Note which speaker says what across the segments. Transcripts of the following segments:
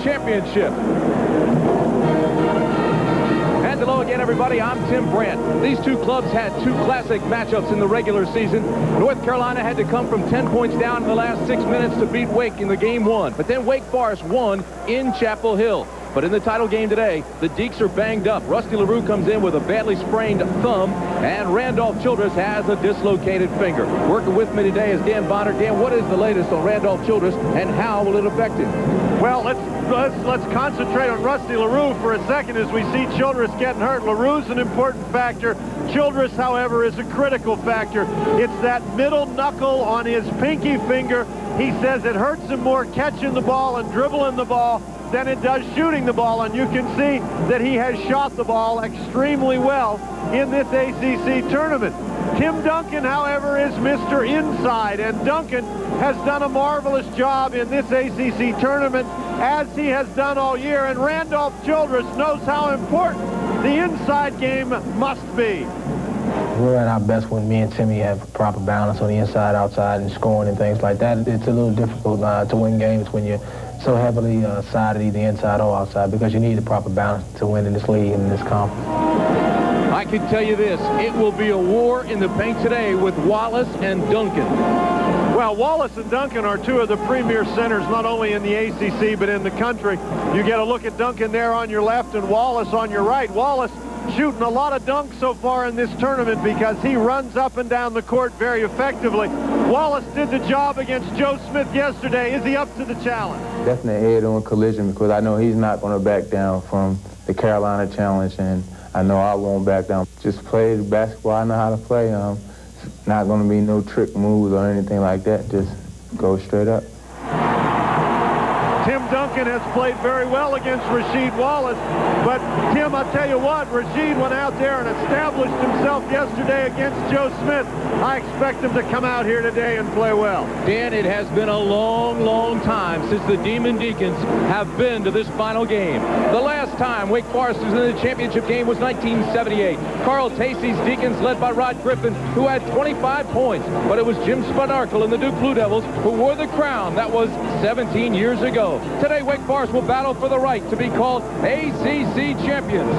Speaker 1: championship. And hello again, everybody. I'm Tim Brandt. These two clubs had two classic matchups in the regular season. North Carolina had to come from 10 points down in the last 6 minutes to beat Wake in the game one. But then Wake Forest won in Chapel Hill. But in the title game today, the Deacs are banged up. Rusty LaRue comes in with a badly sprained thumb, and Randolph Childress has a dislocated finger. Working with me today is Dan Bonner. Dan, what is the latest on Randolph Childress, and how will it affect him?
Speaker 2: Well, let's concentrate on Rusty LaRue for a second as we see Childress getting hurt. LaRue's an important factor. Childress, however, is a critical factor. It's that middle knuckle on his pinky finger. He says it hurts him more catching the ball and dribbling the ball than it does shooting the ball, and you can see that he has shot the ball extremely well in this ACC tournament. Tim Duncan, however, is Mr. Inside, and Duncan has done a marvelous job in this ACC tournament, as he has done all year, and Randolph Childress knows how important the inside game must be.
Speaker 3: We're at our best when me and Timmy have a proper balance on the inside, outside, and scoring and things like that. It's a little difficult to win games when you're so heavily sided either inside or outside, because you need a proper balance to win in this league and in this conference.
Speaker 1: I can tell you this, it will be a war in the paint today with Wallace and Duncan.
Speaker 2: Well, Wallace and Duncan are two of the premier centers, not only in the ACC, but in the country. You get a look at Duncan there on your left and Wallace on your right. Wallace shooting a lot of dunks so far in this tournament because he runs up and down the court very effectively. Wallace did the job against Joe Smith yesterday. Is he up to the challenge?
Speaker 4: Definitely head-on collision, because I know he's not going to back down from the Carolina challenge, and I know I won't back down. Just play the basketball I know how to play. Not going to be no trick moves or anything like that. Just go straight up.
Speaker 2: Tim Duncan has played very well against Rasheed Wallace, but Tim, I'll tell you what, Rasheed went out there and established himself yesterday against Joe Smith. I expect him to come out here today and play well. Dan,
Speaker 1: it has been a long, long time since the Demon Deacons have been to this final game. The last time Wake Forest was in the championship game was 1978. Carl Tacey's Deacons, led by Rod Griffin, who had 25 points, but it was Jim Spanarkel and the Duke Blue Devils who wore the crown. That was 17 years ago. Today, Wake Forest will battle for the right to be called ACC champions.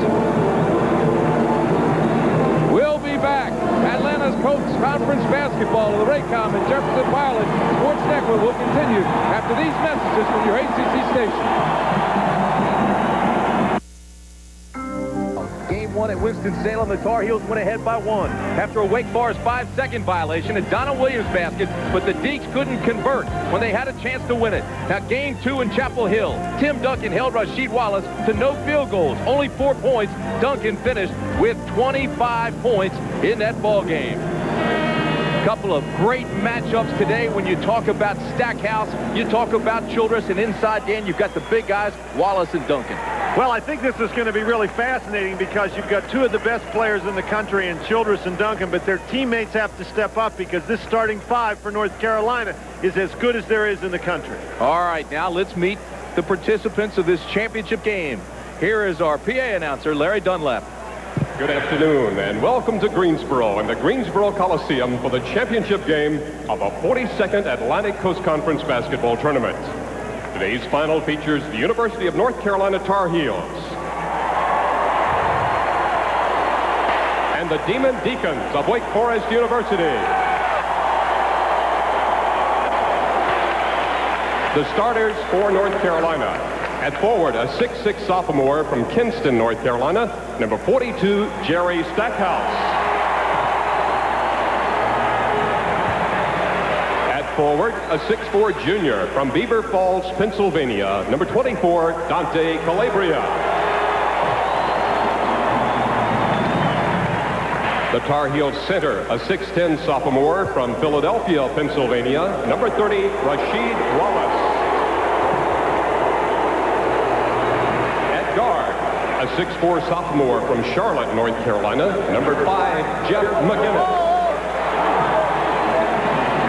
Speaker 1: We'll be back. Atlanta's Coach Conference Basketball of the Raycom and Jefferson Pilot Sports Network will continue after these messages from your ACC station. Game one at Winston-Salem, the Tar Heels went ahead by one after a Wake Forest 5-second violation, a Donald Williams basket, but the Deacs couldn't convert when they had a chance to win it. Now game two in Chapel Hill, Tim Duncan held Rasheed Wallace to no field goals, only 4 points. Duncan finished with 25 points in that ball game. Couple of great matchups today. When you talk about Stackhouse, you talk about Childress, and inside Dan, you've got the big guys, Wallace and Duncan.
Speaker 2: Well, I think this is going to be really fascinating because you've got two of the best players in the country in Childress and Duncan, but their teammates have to step up because this starting five for North Carolina is as good as there is in the country.
Speaker 1: All right, now let's meet the participants of this championship game. Here is our PA announcer, Larry Dunlap.
Speaker 5: Good afternoon, and welcome to Greensboro and the Greensboro Coliseum for the championship game of the 42nd Atlantic Coast Conference Basketball Tournament. Today's final features the University of North Carolina Tar Heels and the Demon Deacons of Wake Forest University. The starters for North Carolina. At forward, a 6'6" sophomore from Kinston, North Carolina, number 42, Jerry Stackhouse. At forward, a 6'4" junior from Beaver Falls, Pennsylvania, number 24, Dante Calabria. The Tar Heels center, a 6'10" sophomore from Philadelphia, Pennsylvania, number 30, Rasheed Wallace. A 6'4" sophomore from Charlotte, North Carolina, number 5, Jeff McGinnis.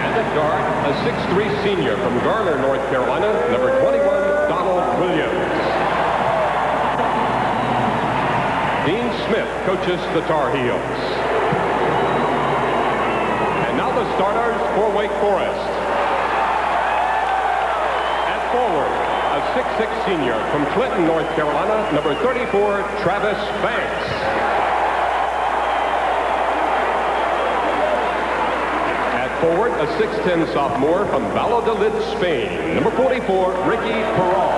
Speaker 5: And at guard, a 6'3" senior from Garner, North Carolina, number 21, Donald Williams. Dean Smith coaches the Tar Heels. And now the starters for Wake Forest. At forward, a a 6'6" senior from Clinton, North Carolina, number 34, Travis Banks. At forward, a 6'10" sophomore from Valladolid, Spain, number 44, Ricky Peral.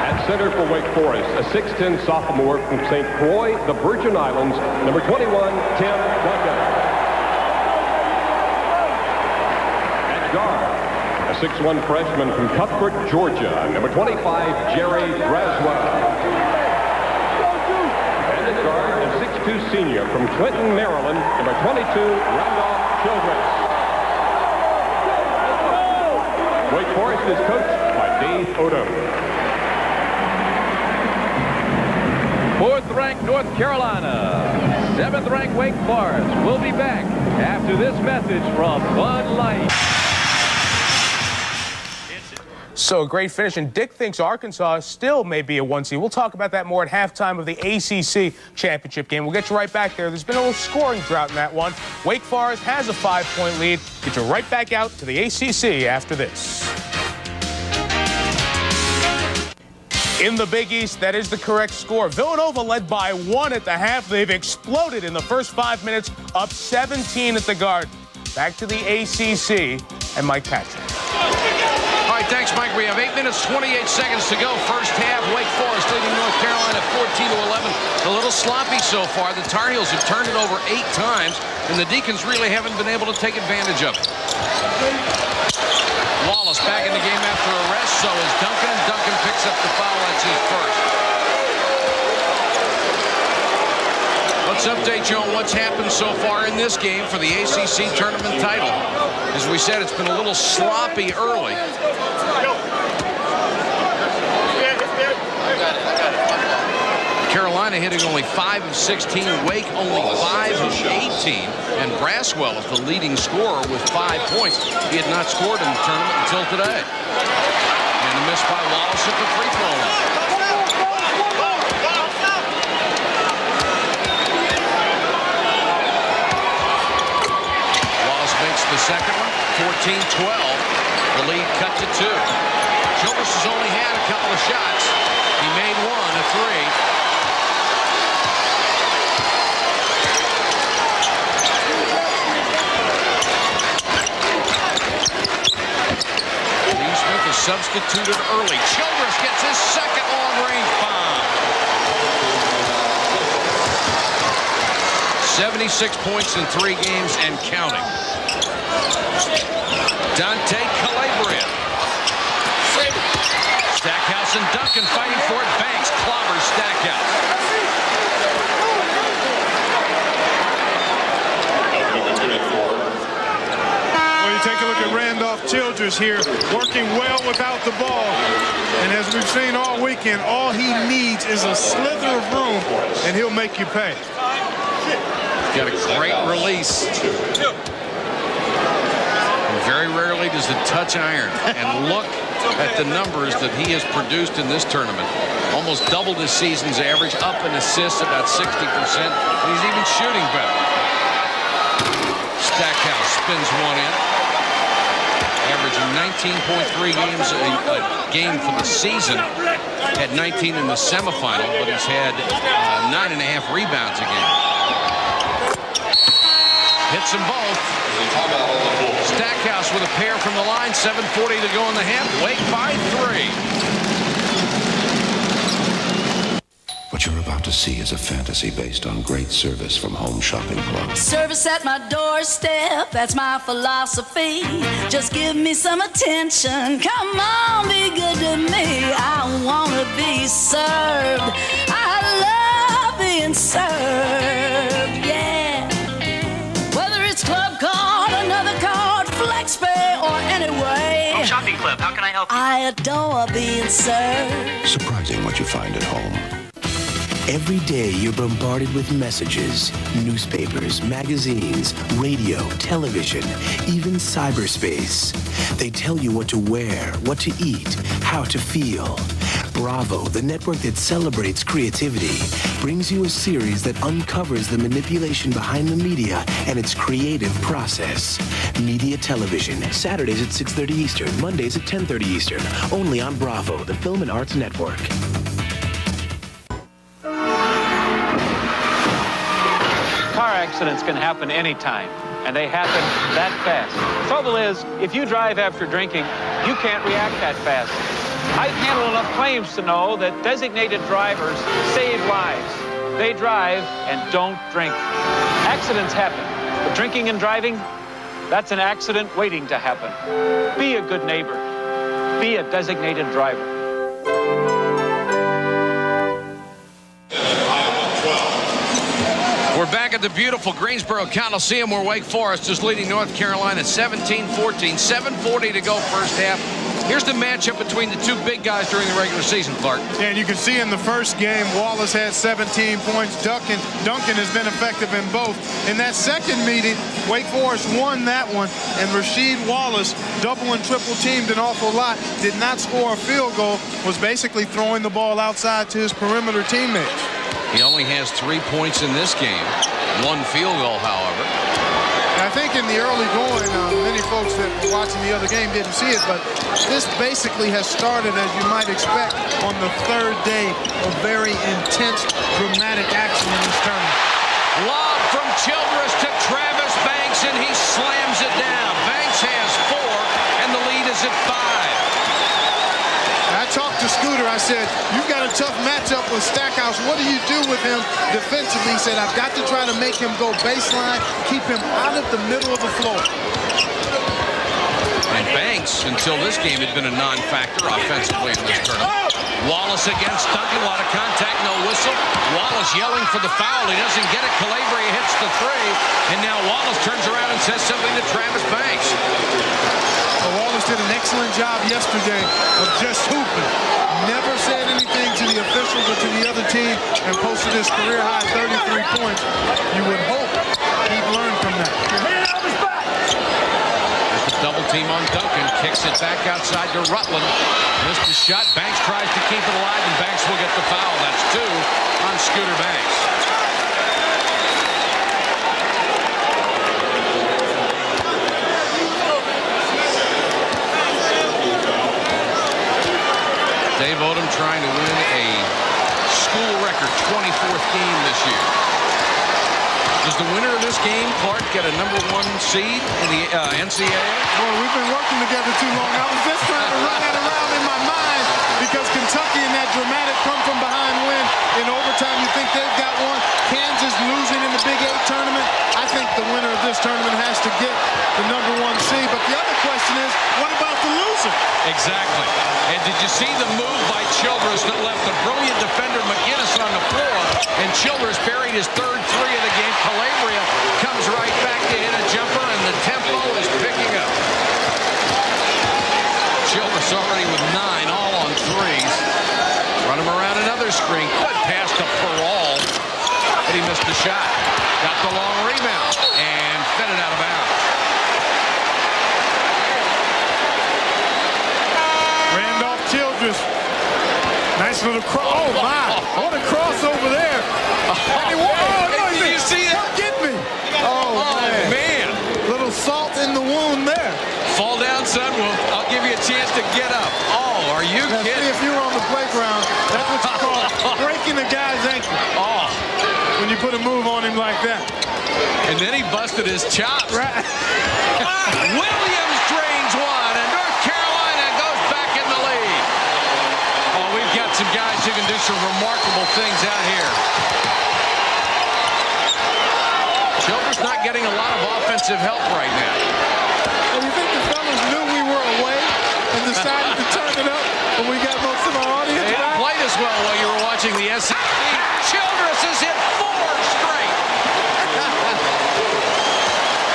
Speaker 5: At center for Wake Forest, a 6'10" sophomore from St. Croix, the Virgin Islands, number 21, Tim Duncan. Guard, a 6'1" freshman from Cuthbert, Georgia, number 25, Jerry Braswell. And at guard, a 6'2" senior from Clinton, Maryland, number 22, Randolph Childress. Wake Forest is coached by Dave Odom.
Speaker 1: Fourth-ranked North Carolina, seventh-ranked Wake Forest will be back after this message from Bud Light.
Speaker 6: So a great finish, and Dick thinks Arkansas still may be a 1 seed. We'll talk about that more at halftime of the ACC championship game. We'll get you right back there. There's been a little scoring drought in that one. Wake Forest has a 5-point lead. Get you right back out to the ACC after this. In the Big East, that is the correct score. Villanova led by 1 at the half. They've exploded in the first 5 minutes, up 17 at the Garden. Back to the ACC and Mike Patrick.
Speaker 7: All right, thanks, Mike. We have 8 minutes, 28 seconds to go. First half, Wake Forest leading North Carolina 14-11. A little sloppy so far. The Tar Heels have turned it over 8 times, and the Deacons really haven't been able to take advantage of it. Wallace back in the game after a rest, so is Duncan, and Duncan picks up the foul. That's his first. Let's update you on what's happened so far in this game for the ACC tournament title. As we said, it's been a little sloppy early. Carolina hitting only 5 of 16, Wake only 5 of 18, and Braswell is the leading scorer with 5 points. He had not scored in the tournament until today. And a miss by Wallace at the free throw line. Wallace makes the second one, 14-12. The lead cut to 2. Childress has only had a couple of shots. He made one, a 3. Substituted early. Childress gets his second long-range bomb. 76 points in 3 games and counting. Dante Calabria. Stackhouse and Duncan fighting for it. Banks clobbers Stackhouse.
Speaker 8: Take a look at Randolph Childress here, working well without the ball. And as we've seen all weekend, all he needs is a slither of room, and he'll make you pay.
Speaker 7: Got a great release. And very rarely does it touch iron. And look at the numbers that he has produced in this tournament. Almost doubled his season's average, up in assists about 60%. And he's even shooting better. Stackhouse spins one in. Averaging 19.3 games a game for the season. Had 19 in the semifinal, but he's had 9.5 rebounds a game. Hits them both. Stackhouse with a pair from the line. 7:40 to go in the half. Wake by 3.
Speaker 9: What you're about to see is a fantasy based on great service from Home Shopping Club.
Speaker 10: Service at my doorstep, that's my philosophy. Just give me some attention. Come on, be good to me. I want to be served. I love being served, yeah. Whether it's club card, another card, FlexPay, or anyway.
Speaker 11: Home Shopping Club, how can I help you?
Speaker 10: I adore being served.
Speaker 9: Surprising what you find at home.
Speaker 12: Every day you're bombarded with messages, newspapers, magazines, radio, television, even cyberspace. They tell you what to wear, what to eat, how to feel. Bravo, the network that celebrates creativity, brings you a series that uncovers the manipulation behind the media and its creative process. Media Television, Saturdays at 6:30 Eastern, Mondays at 10:30 Eastern, only on Bravo, the Film and Arts Network.
Speaker 11: Car accidents can happen anytime, and they happen that fast. Trouble is, if you drive after drinking, you can't react that fast. I've handled enough claims to know that designated drivers save lives. They drive and don't drink. Accidents happen, but drinking and driving, that's an accident waiting to happen. Be a good neighbor. Be a designated driver.
Speaker 7: We're back at the beautiful Greensboro Coliseum where Wake Forest is leading North Carolina 17-14, 7:40 to go first half. Here's the matchup between the two big guys during the regular season, Clark.
Speaker 8: And you can see in the first game, Wallace had 17 points. Duncan has been effective in both. In that second meeting, Wake Forest won that one, and Rasheed Wallace, double and triple teamed an awful lot, did not score a field goal, was basically throwing the ball outside to his perimeter teammates.
Speaker 7: He only has 3 points in this game, 1 field goal, however.
Speaker 8: I think in the early going, many folks that were watching the other game didn't see it, but this basically has started, as you might expect, on the third day of very intense, dramatic action in this tournament.
Speaker 7: Lob from Childress to Travis Banks, and he slams it down. Banks has 4, and the lead is at 5.
Speaker 8: I talked to Scooter. I said, you've got a tough matchup with Stackhouse. What do you do with him defensively? He said, I've got to try to make him go baseline, keep him out of the middle of the floor.
Speaker 7: And Banks, until this game, had been a non-factor offensively in this tournament. Wallace against Duncan, a lot of contact, no whistle. Wallace yelling for the foul. He doesn't get it. Calabria hits the 3, and now Wallace turns around and says something to Travis Banks.
Speaker 8: Well, Wallace did an excellent job yesterday of just hooping. Never said anything to the officials or to the other team and posted his career-high 33 points. You would hope he'd learn from that.
Speaker 7: There's the double team on Duncan. Kicks it back outside to Rutland. Missed the shot. Banks tries to keep it alive, and Banks will get the foul. That's 2 on Scooter Banks. Dave Odom trying to win a school record 24th game this year. Does the winner of this game, Clark, get a #1 seed in the NCAA?
Speaker 8: Well, we've been working together too long. I was just trying to run that around in my mind because Kentucky in that dramatic come-from-behind win in overtime, you think they've got one. Kansas losing in the Big 8 tournament. I think the winner of this tournament has to get the #1 seed. But the other question is, what about the loser?
Speaker 7: Exactly. And did you see the move by Childress that left the brilliant defender McGinnis on the floor? And Childress buried his 3rd 3 of the game. Calabria comes right back to hit a jumper, and the tempo is picking up. Childress already with 9, all on 3s. Run him around another screen. Good pass to Perall, but he missed the shot. Got the long rebound and fed it out of bounds.
Speaker 8: Randolph Childress. Nice little cross. Oh, my. What a crossover there.
Speaker 7: Did you see it?
Speaker 8: Get me. Oh, man. Little salt in the wound there.
Speaker 7: Fall down, son. I'll give you a chance to get up. Oh, are you
Speaker 8: now,
Speaker 7: kidding?
Speaker 8: See, if you were on the playground, that's what you call breaking a guy's ankle.
Speaker 7: Oh.
Speaker 8: When you put a move on him like that.
Speaker 7: And then he busted his chops.
Speaker 8: Right.
Speaker 7: Williams drains one, and North Carolina goes back in the lead. Oh, we've got some guys who can do some remarkable things out here. Childress not getting a lot of offensive help right now.
Speaker 8: Well, you think the fellas knew we were away and decided to turn it up when we got most of our audience
Speaker 7: They didn't play this well while you were watching the SEC. Childress has hit 4 straight.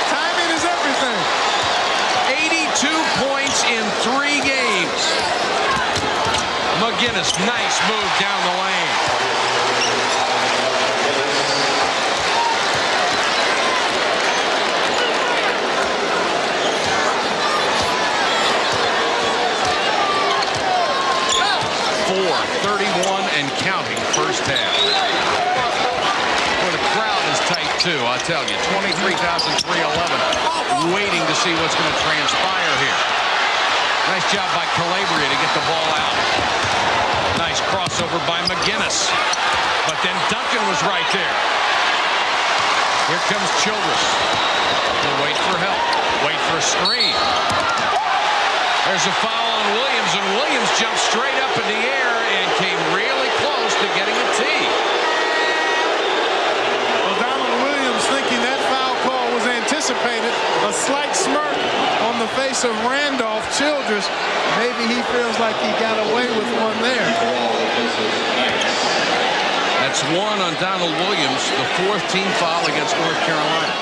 Speaker 8: Timing is everything.
Speaker 7: 82 points in 3 games. McGinnis, nice move down the lane. too, I tell you. 23,311, waiting to see what's going to transpire here. Nice job by Calabria to get the ball out. Nice crossover by McGinnis. But then Duncan was right there. Here comes Childress. He'll wait for help. Wait for a screen. There's a foul on Williams, and Williams jumped straight up in the air and came really close to getting a tee.
Speaker 8: Well, Donald Williams, thinking that foul call was anticipated, a slight smirk on the face of Randolph Childress. Maybe he feels like he got away with one there.
Speaker 7: That's one on Donald Williams, the 4th team foul against North Carolina.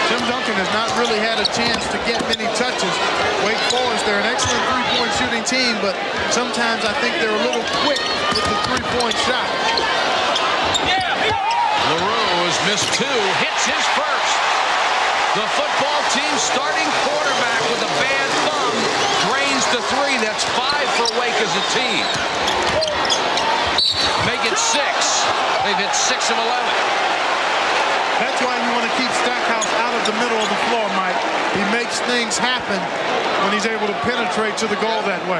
Speaker 8: Tim Duncan has not really had a chance to get many touches. Wake Forest, they're an excellent three-point shooting team, but sometimes I think they're a little quick with the three-point shot.
Speaker 7: LaRue has missed 2, hits his first. The football team starting quarterback with a bad thumb drains the 3. That's 5 for Wake as a team. Make it 6. They've hit 6 of 11.
Speaker 8: That's why you want to keep Stackhouse out of the middle of the floor, Mike. He makes things happen when he's able to penetrate to the goal that way.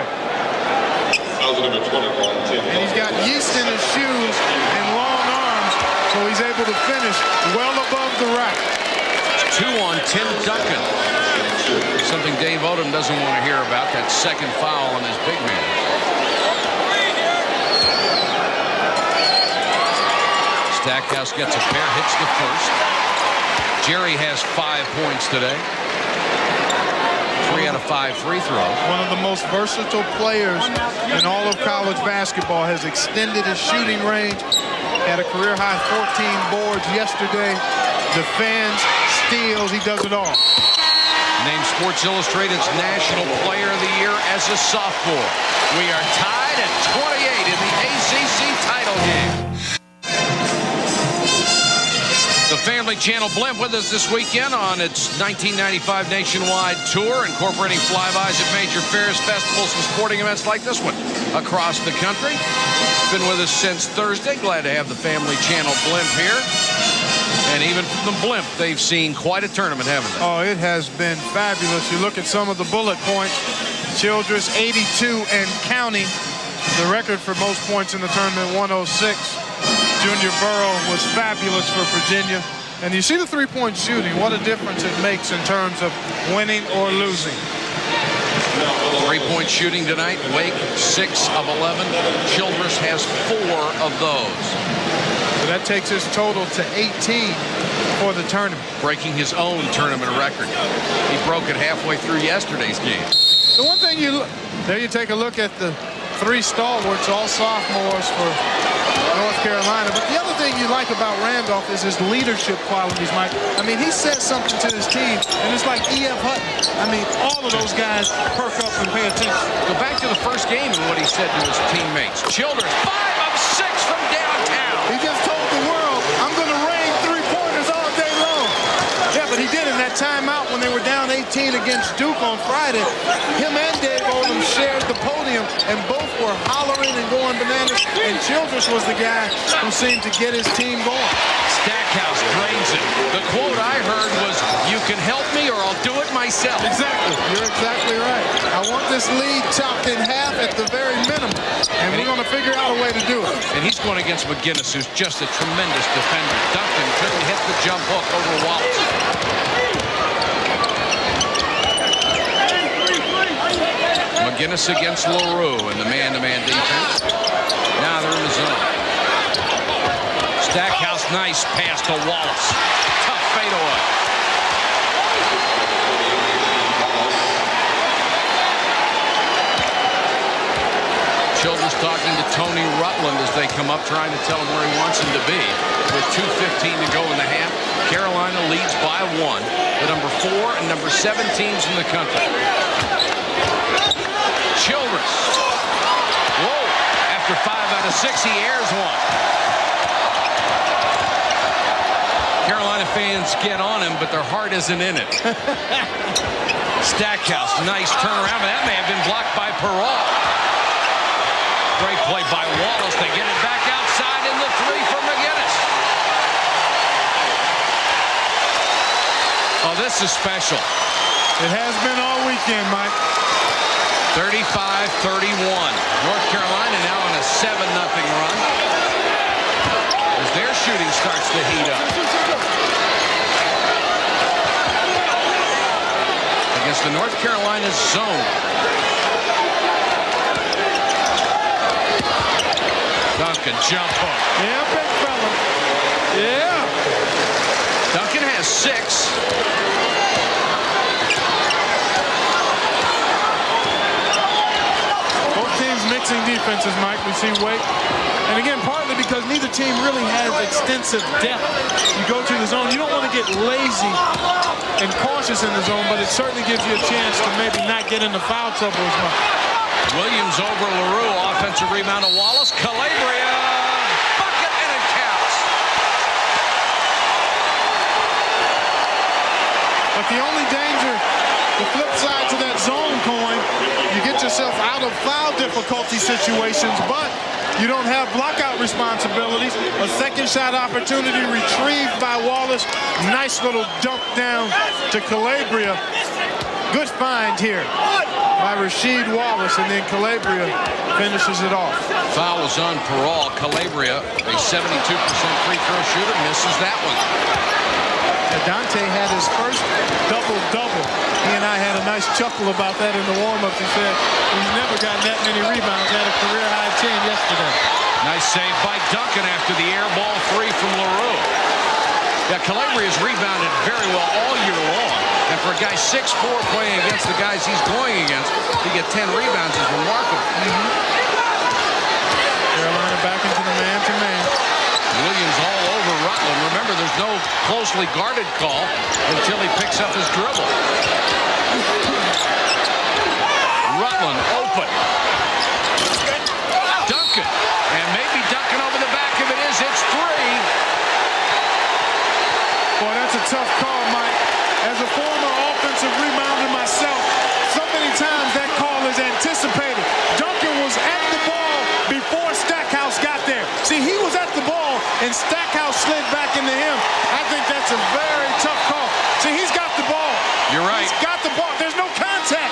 Speaker 8: And he's got yeast in his shoes and long arms, so he's able to finish well above the rack.
Speaker 7: 2 on Tim Duncan. Something Dave Odom doesn't want to hear about, that second foul on his big man. Stackhouse gets a pair, hits the first. Jerry has 5 points today. 3 out of 5 free throws.
Speaker 8: One of the most versatile players in all of college basketball, has extended his shooting range. Had a career-high 14 boards yesterday. Defends, steals, he does it all.
Speaker 7: Named Sports Illustrated's National Player of the Year as a sophomore. We are tied at 28 in the ACC title game. The Family Channel Blimp with us this weekend on its 1995 nationwide tour, incorporating flybys at major fairs, festivals, and sporting events like this one across the country. Been with us since Thursday. Glad to have the Family Channel Blimp here. And even from the Blimp, they've seen quite a tournament, haven't they?
Speaker 8: Oh, it has been fabulous. You look at some of the bullet points. Childress, 82 and counting. The record for most points in the tournament, 106. Junior Burrow was fabulous for Virginia. And you see the three-point shooting, what a difference it makes in terms of winning or losing.
Speaker 7: Three-point shooting tonight, Wake 6 of 11. Childress has 4 of those.
Speaker 8: So that takes his total to 18 for the tournament.
Speaker 7: Breaking his own tournament record. He broke it halfway through yesterday's game.
Speaker 8: The one thing there you take a look at the 3 stalwarts, all sophomores for North Carolina. But the other thing you like about Randolph is his leadership qualities, Mike. I mean, he says something to his team, and it's like E.F. Hutton. I mean, all of those guys perk up and pay attention.
Speaker 7: Go back to the first game and what he said to his teammates. Childress, 5 of 6 from downtown.
Speaker 8: He just told the world, I'm going to rain three-pointers all day long. Yeah, but he did in that timeout when they were down 18 against Duke on Friday. Him and Dave Odom shared the podium, and both were hollering and going bananas, and Childress was the guy who seemed to get his team going.
Speaker 7: Stackhouse drains it. The quote I heard was, "You can help me or I'll do it myself."
Speaker 8: Exactly. You're exactly right. I want this lead chopped in half at the very minimum, and we're going to figure out a way to do it.
Speaker 7: And he's going against McGinnis, who's just a tremendous defender. Duncan couldn't hit the jump hook over Wallace. McGinnis against LaRue in the man-to-man defense. Now they're in the zone. Stackhouse, nice pass to Wallace. Tough fadeaway. Childress talking to Tony Rutland as they come up, trying to tell him where he wants him to be. With 2:15 to go in the half, Carolina leads by 1. The number 4 and number 7 teams in the country. Childress. Whoa. After 5 out of 6, he airs one. Carolina fans get on him, but their heart isn't in it. Stackhouse, nice turnaround, but that may have been blocked by Perrault. Great play by Wallace. They get it back outside in the three from McGinnis. Oh, this is special.
Speaker 8: It has been all weekend, Mike.
Speaker 7: 35-31. North Carolina now on a 7-0 run as their shooting starts to heat up. Against the North Carolina zone. Duncan jump hook.
Speaker 8: Yeah, big fella. Yeah.
Speaker 7: Duncan has 6.
Speaker 8: Both teams mixing defenses, Mike. We see Wake. And again, partly because neither team really has extensive depth. You go to the zone, you don't want to get lazy and cautious in the zone, but it certainly gives you a chance to maybe not get into foul trouble as much.
Speaker 7: Williams over LaRue. Offensive rebound to Wallace. Calabria. Bucket, and it counts.
Speaker 8: But the only danger, the flip side to that zone coin, you get yourself out of foul difficulty situations, but you don't have blockout responsibilities. A second shot opportunity retrieved by Wallace. Nice little dump down to Calabria. Good find here by Rasheed Wallace, and then Calabria finishes it off.
Speaker 7: Foul was on Peral. Calabria, a 72% free throw shooter, misses that one.
Speaker 8: Dante had his first double-double. He and I had a nice chuckle about that in the warm-up. He said he's never gotten that many rebounds. Had a career-high 10 yesterday.
Speaker 7: Nice save by Duncan after the air ball 3 from LaRue. Yeah, Calabria's rebounded very well all year long. And for a guy 6'4" playing against the guys he's going against, to get 10 rebounds is remarkable.
Speaker 8: Carolina back into the man-to-man.
Speaker 7: Williams all over Rutland. Remember, there's no closely guarded call until he picks up his dribble. Rutland open. Duncan. And maybe Duncan over the back. If it is, it's 3.
Speaker 8: Boy, that's a tough call, Mike. As a former offensive rebounder myself, so many times that call is anticipated. Duncan was at the ball before Stackhouse got there. See, he was at the ball, and Stackhouse slid back into him. I think that's a very tough call. See, he's got the ball.
Speaker 7: You're right.
Speaker 8: He's got the ball. There's no contact.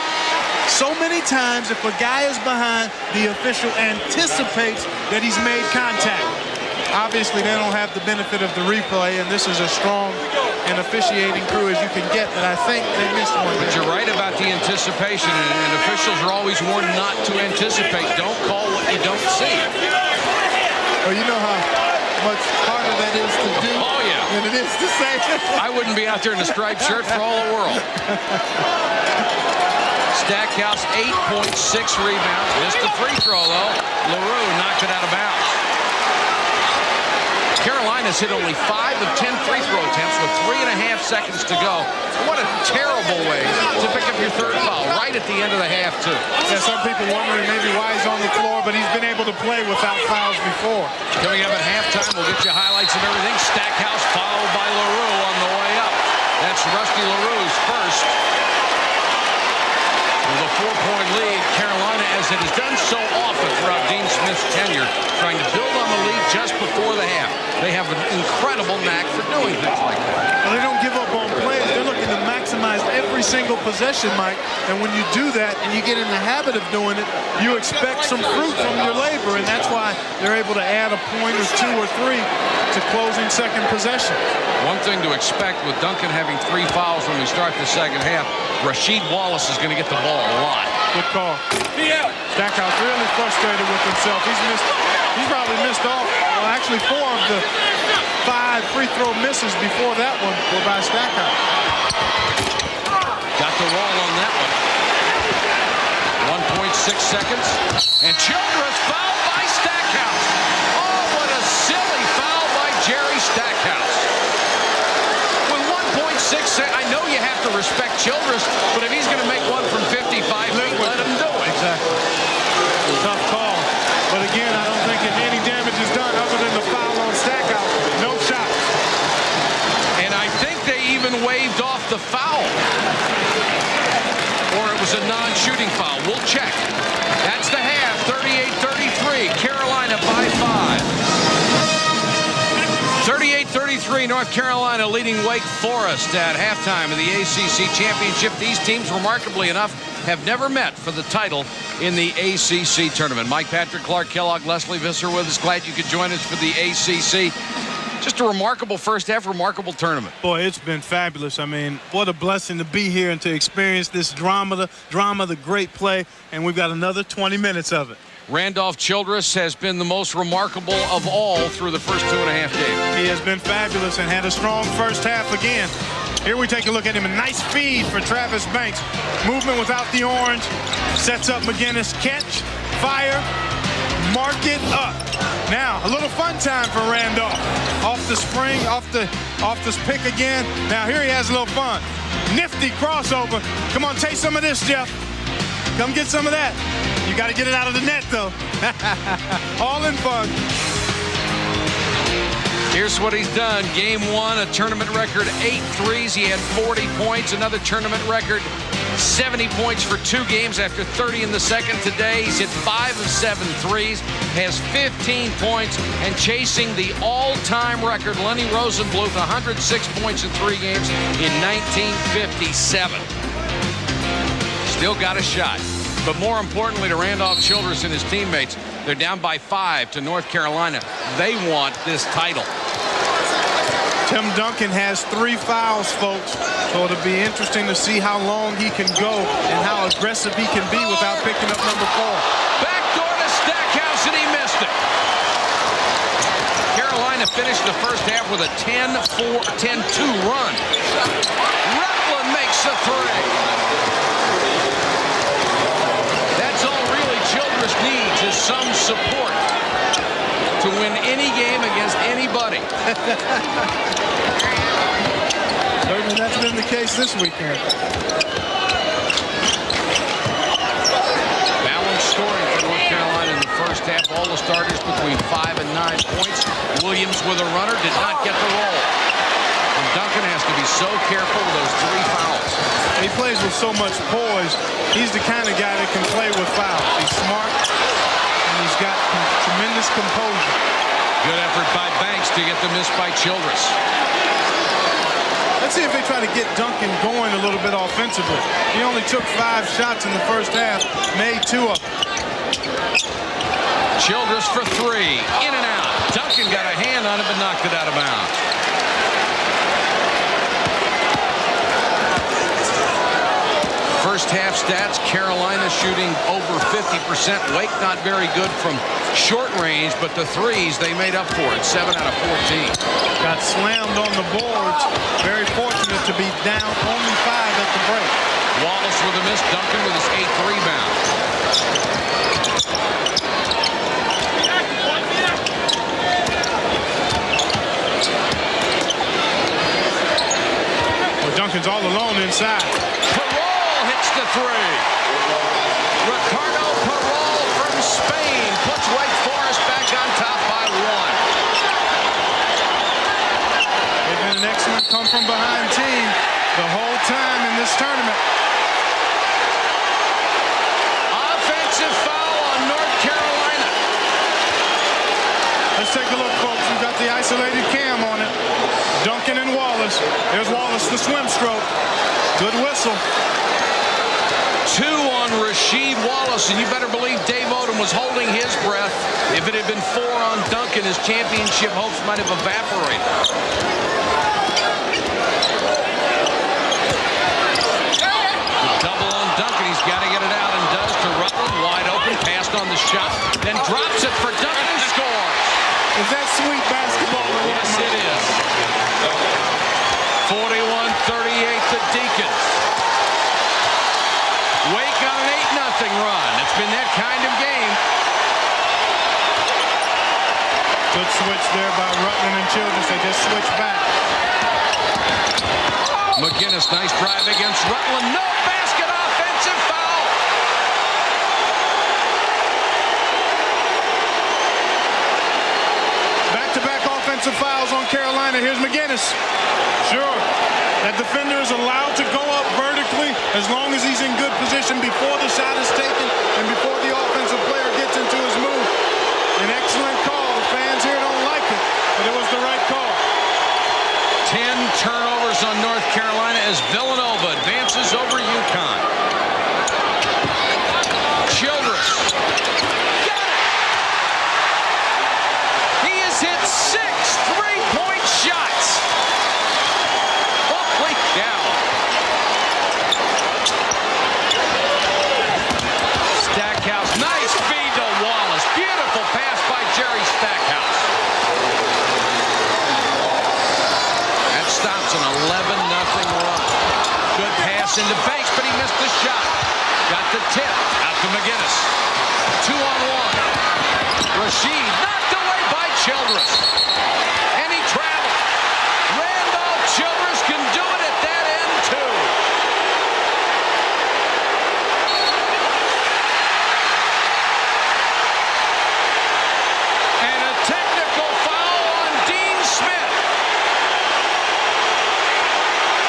Speaker 8: So many times, if a guy is behind, the official anticipates that he's made contact. Obviously, they don't have the benefit of the replay, and this is as strong an officiating crew as you can get, but I think they missed one.
Speaker 7: But you're right about the anticipation, and officials are always warned not to anticipate. Don't call what you don't see.
Speaker 8: Oh, you know how much harder that is to do than it is to say.
Speaker 7: I wouldn't be out there in a striped shirt for all the world. Stackhouse, 8.6 rebounds. Missed the free throw, though. LaRue knocked it out of bounds. Carolina's hit only 5 of 10 free throw attempts with 3.5 seconds to go. What a terrible way to pick up your 3rd foul right at the end of the half, too.
Speaker 8: Yeah, some people wondering maybe why he's on the floor, but he's been able to play without fouls before.
Speaker 7: Coming up at halftime, we'll get you highlights of everything. Stackhouse fouled by LaRue on the way up. That's Rusty LaRue's first. With a 4-point lead, Carolina, as it has done so often throughout Dean Smith's tenure, trying to build on the lead just before the half. They have an incredible knack for doing things like that.
Speaker 8: Well, they don't give up on plays. They're looking to maximize every single possession, Mike. And when you do that and you get in the habit of doing it, you expect some fruit from your labor, and that's why they're able to add a point or 2 or 3 to closing second possession.
Speaker 7: One thing to expect with Duncan having 3 fouls when we start the second half, Rasheed Wallace is going to get the ball a lot.
Speaker 8: Good call. Stackhouse really frustrated with himself. He's probably missed all, well, actually 4 of the 5 free throw misses before that one were by Stackhouse.
Speaker 7: Got the roll on that one. 1.6 seconds. And Childress fouled by Stackhouse. Oh, what a silly foul by Jerry Stackhouse. With 1.6 seconds, I know you have to respect Childress, but if he's going to make one from 55 feet, let him do it.
Speaker 8: Exactly. Tough call. But again, I don't think that any damage is done other than the foul on Stackhouse. No shot.
Speaker 7: And I think they even waved off the foul. Or it was a non-shooting foul. We'll check. That's the half. 38-33. Carolina by 5. 23, North Carolina leading Wake Forest at halftime of the ACC Championship. These teams, remarkably enough, have never met for the title in the ACC tournament. Mike Patrick, Clark Kellogg, Leslie Visser with us. Glad you could join us for the ACC. Just a remarkable first half, remarkable tournament.
Speaker 8: Boy, it's been fabulous. I mean, what a blessing to be here and to experience this drama, the great play, and we've got another 20 minutes of it.
Speaker 7: Randolph Childress has been the most remarkable of all through the first 2.5 games.
Speaker 8: He has been fabulous and had a strong first half again. Here we take a look at him. A nice feed for Travis Banks. Movement without the orange. Sets up McGinnis. Catch, fire, mark it up. Now, a little fun time for Randolph. Off the spring, off this pick again. Now, here he has a little fun. Nifty crossover. Come on, taste some of this, Jeff. Come get some of that. You got to get it out of the net, though. All in fun.
Speaker 7: Here's what he's done. Game 1, a tournament record 8 threes. He had 40 points. Another tournament record 70 points for 2 games after 30 in the second. Today, he's hit 5 of 7 threes, has 15 points, and chasing the all-time record, Lenny Rosenbluth, 106 points in 3 games in 1957. Still got a shot. But more importantly to Randolph Childress and his teammates, they're down by 5 to North Carolina. They want this title.
Speaker 8: Tim Duncan has 3 fouls, folks. So it'll be interesting to see how long he can go and how aggressive he can be without picking up number 4.
Speaker 7: Backdoor to Stackhouse, and he missed it. Carolina finished the first half with a 10-2 run. Rutland makes the 3. Childress needs is some support to win any game against anybody.
Speaker 8: Certainly that's been the case this weekend.
Speaker 7: Balanced scoring for North Carolina in the first half. All the starters between 5 and 9 points. Williams with a runner did not get the roll. And Duncan has to be so careful with those 3 fouls.
Speaker 8: He plays with so much poise. He's the kind of guy that can play with fouls. He's smart, and he's got tremendous composure.
Speaker 7: Good effort by Banks to get the miss by Childress.
Speaker 8: Let's see if they try to get Duncan going a little bit offensively. He only took 5 shots in the first half, made 2 of them.
Speaker 7: Childress for 3, in and out. Duncan got a hand on it but knocked it out of bounds. First half stats, Carolina shooting over 50%. Wake not very good from short range, but the threes they made up for it, 7 out of 14.
Speaker 8: Got slammed on the boards. Very fortunate to be down only 5 at the break.
Speaker 7: Wallace with a miss, Duncan with his 8th rebound.
Speaker 8: Well, Duncan's all alone inside.
Speaker 7: Hits the 3. Ricardo Parol from Spain puts Wake Forest back on top by 1.
Speaker 8: They've been an excellent come-from-behind team the whole time in this tournament.
Speaker 7: Offensive foul on North Carolina.
Speaker 8: Let's take a look, folks. We've got the isolated cam on it. Duncan and Wallace. There's Wallace, the swim stroke. Good whistle.
Speaker 7: 2 on Rasheed Wallace, and you better believe Dave Odom was holding his breath. If it had been 4 on Duncan, his championship hopes might have evaporated. The double on Duncan, he's got to get it out, and does to Rutland, wide open, passed on the shot, then drops it for Duncan and scores.
Speaker 8: Is that sweet basketball?
Speaker 7: Yes, it is. 41-38 to Deacons. Wake on an 8-0 run. It's been that kind of game.
Speaker 8: Good switch there by Rutland and Childress. They just switched back.
Speaker 7: McGinnis, nice drive against Rutland. No basket, offensive foul.
Speaker 8: Back-to-back offensive fouls on Carolina. Here's McGinnis. Sure. That defender is allowed to go up vertically as long as he's in good position before the shot is taken and before the offensive player gets into his move. An excellent call. The fans here don't like it, but it was the right call.
Speaker 7: as Villanova advances over UConn. Childress. Got it! He has hit 6 3-point shots. Holy cow. Stackhouse, nice feed to Wallace. Beautiful pass by Jerry Stackhouse. That stops an 11-0 run. Good pass into Banks, but he missed the shot. Got the tip out to McGinnis. 2-on-1. Rashid knocked away by Childress. And he traveled. Randolph Childress can do it at that end, too. And a technical foul on Dean Smith.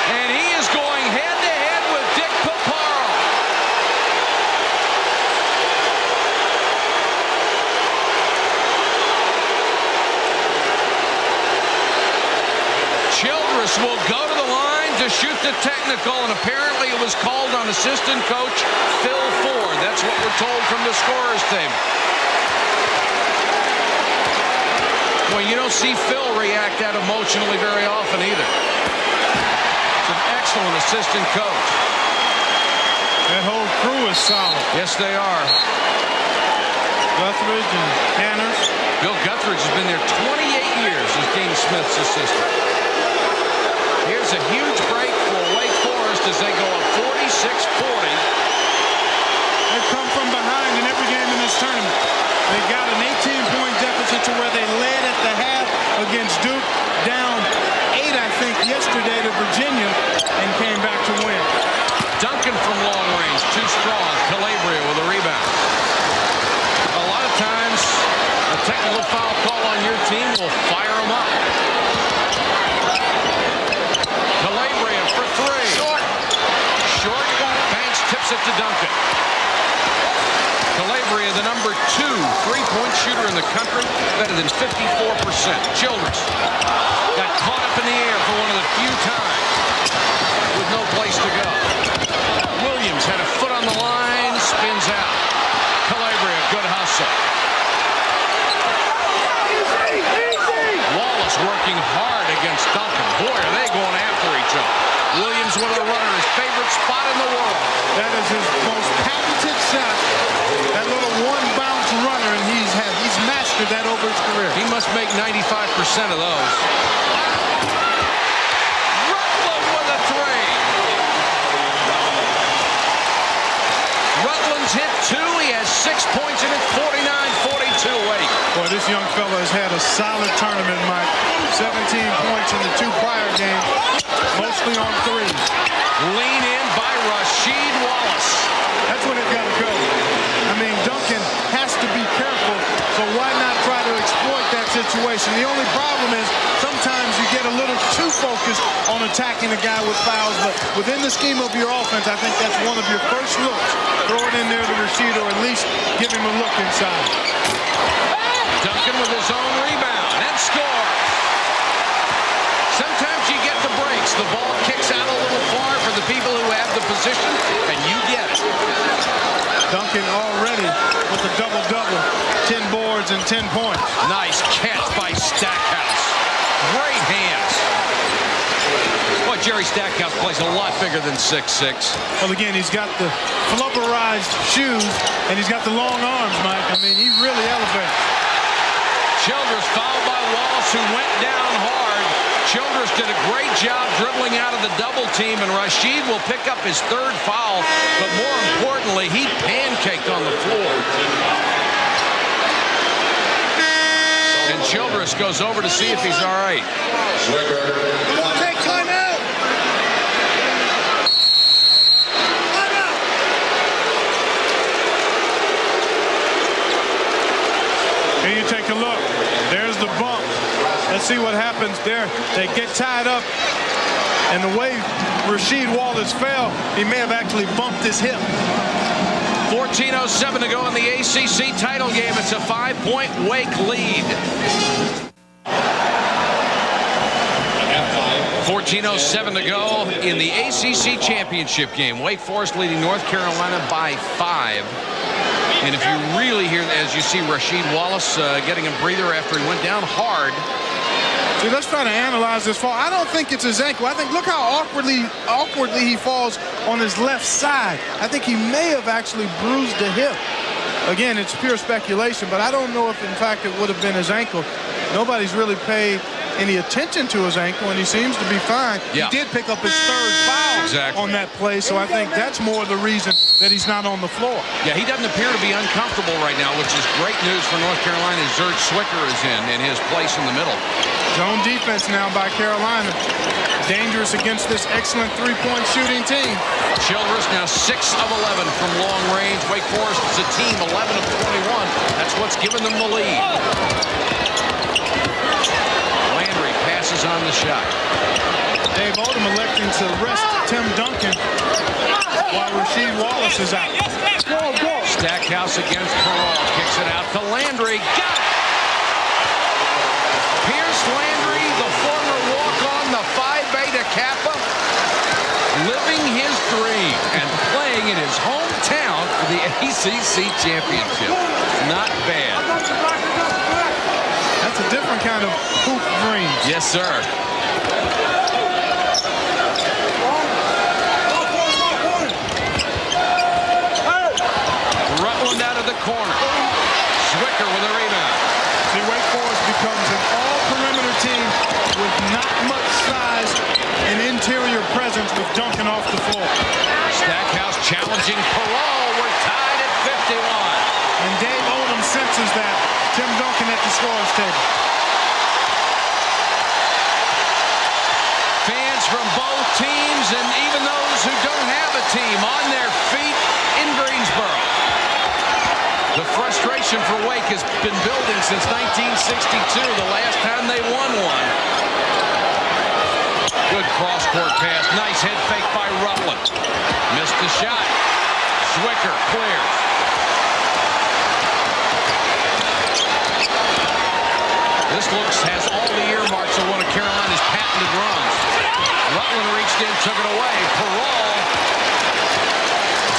Speaker 7: And he is going head-to-head with Dick Paparo. Childress will go to the line to shoot the technical, and apparently it was called on assistant coach Phil Ford. That's what we're told from the scorer's table. Well, you don't see Phil react that emotionally very often either. It's an excellent assistant coach.
Speaker 8: That whole crew is solid.
Speaker 7: Yes, they are.
Speaker 8: Guthridge and Hanners.
Speaker 7: Bill Guthridge has been there 28 years as Dean Smith's assistant. Here's a huge break for Wake Forest as they go up 46-40.
Speaker 8: They've come from behind in every game in this tournament. They got an 18-point deficit to where they led at the half against Duke, down 8, I think, yesterday to Virginia, and came back to win.
Speaker 7: Duncan from long range, too strong. Calabria with a rebound. A lot of times, a technical foul call on your team will fire them up. Calabria for 3. Short. Banks tips it to Duncan. Calabria, the number 2 3-point shooter in the country, better than 54%. Childress got caught up in the air for one of the few times with no place to go. Williams had a foot on the line, spins out. Calabria, good hustle. Wallace working hard against Duncan. Boy, are they going after each other. Williams with a runner, his favorite spot in the world.
Speaker 8: That is his most patented shot. That little one-bounce runner, and he's mastered that over his career.
Speaker 7: He must make 95% of those. Rutland with a 3. Rutland's hit 2. He has 6 points, and it's 49-42 Wake.
Speaker 8: Boy, this young fella has had a solid tournament, Mike. 17 points in the 2 prior games, mostly on 3s.
Speaker 7: Lean in by Rasheed Wallace.
Speaker 8: That's when it got to go. I mean, Duncan has to be careful, so why not try to exploit that situation? The only problem is sometimes you get a little too focused on attacking a guy with fouls, but within the scheme of your offense, I think that's one of your first looks. Throw it in there to Rasheed, or at least give him a look inside.
Speaker 7: Duncan with his own rebound and score. Sometimes you get the breaks. The ball kicks out a little far for the people who have the position, and you get it.
Speaker 8: Duncan already with a double-double, 10 boards and 10 points.
Speaker 7: Nice catch by Stackhouse. Great hands. Boy, Jerry Stackhouse plays a lot bigger than 6'6".
Speaker 8: Well, again, he's got the flubberized shoes, and he's got the long arms, Mike. I mean, he really elevates.
Speaker 7: Childress fouled by Wallace, who went down hard. Childress did a great job dribbling out of the double team, and Rasheed will pick up his 3rd foul, but more importantly, he pancaked on the floor. And Childress goes over to see if he's all right.
Speaker 8: Take time out. Here you take a look. There's the bump. Let's see what happens there. They get tied up, and the way Rasheed Wallace fell, he may have actually bumped his hip.
Speaker 7: 14:07 to go in the ACC title game. It's a 5-point Wake lead. 14:07 to go in the ACC championship game. Wake Forest leading North Carolina by 5. And if you really hear, as you see Rasheed Wallace getting a breather after he went down hard.
Speaker 8: See, let's try to analyze this fall. I don't think it's his ankle. I think, look how awkwardly he falls on his left side. I think he may have actually bruised the hip. Again, it's pure speculation, but I don't know if, in fact, it would have been his ankle. Nobody's really paid any attention to his ankle, and he seems to be fine.
Speaker 7: Yeah.
Speaker 8: He did pick up his third foul on that play, so I think that's more the reason that he's not on the floor.
Speaker 7: Yeah, he doesn't appear to be uncomfortable right now, which is great news for North Carolina. Zurd Zwicker is in his place in the middle.
Speaker 8: Zone defense now by Carolina. Dangerous against this excellent three-point shooting team.
Speaker 7: Childress now 6 of 11 from long range. Wake Forest is a team 11 of 21. That's what's given them the lead. Landry passes on the shot.
Speaker 8: Dave Odom electing to rest Tim Duncan while Rasheed Wallace is out.
Speaker 7: Stackhouse against Perrault. Kicks it out to Landry. Got it! Pierce Landry, the former walk-on, the Phi Beta Kappa, living his dream and playing in his hometown for the ACC championship. Not bad.
Speaker 8: That's a different kind of hoop dream.
Speaker 7: Yes, sir. Rutland out of the corner. Zwicker with a rebound.
Speaker 8: See, Wake Forest becomes an all-perimeter team with not much size and interior presence with Duncan off the floor.
Speaker 7: Stackhouse challenging Perrault. We're tied at 51.
Speaker 8: And Dave Odom senses that. Tim Duncan at the scorer's table.
Speaker 7: Fans from both teams and even those who don't have a team on their feet in Greensboro. The frustration for Wake has been building since 1962, the last time they won one. Good cross-court pass. Nice head fake by Rutland. Missed the shot. Zwicker clears. This has all the earmarks of one of Carolina's patented runs. Rutland reached in, took it away. Perrault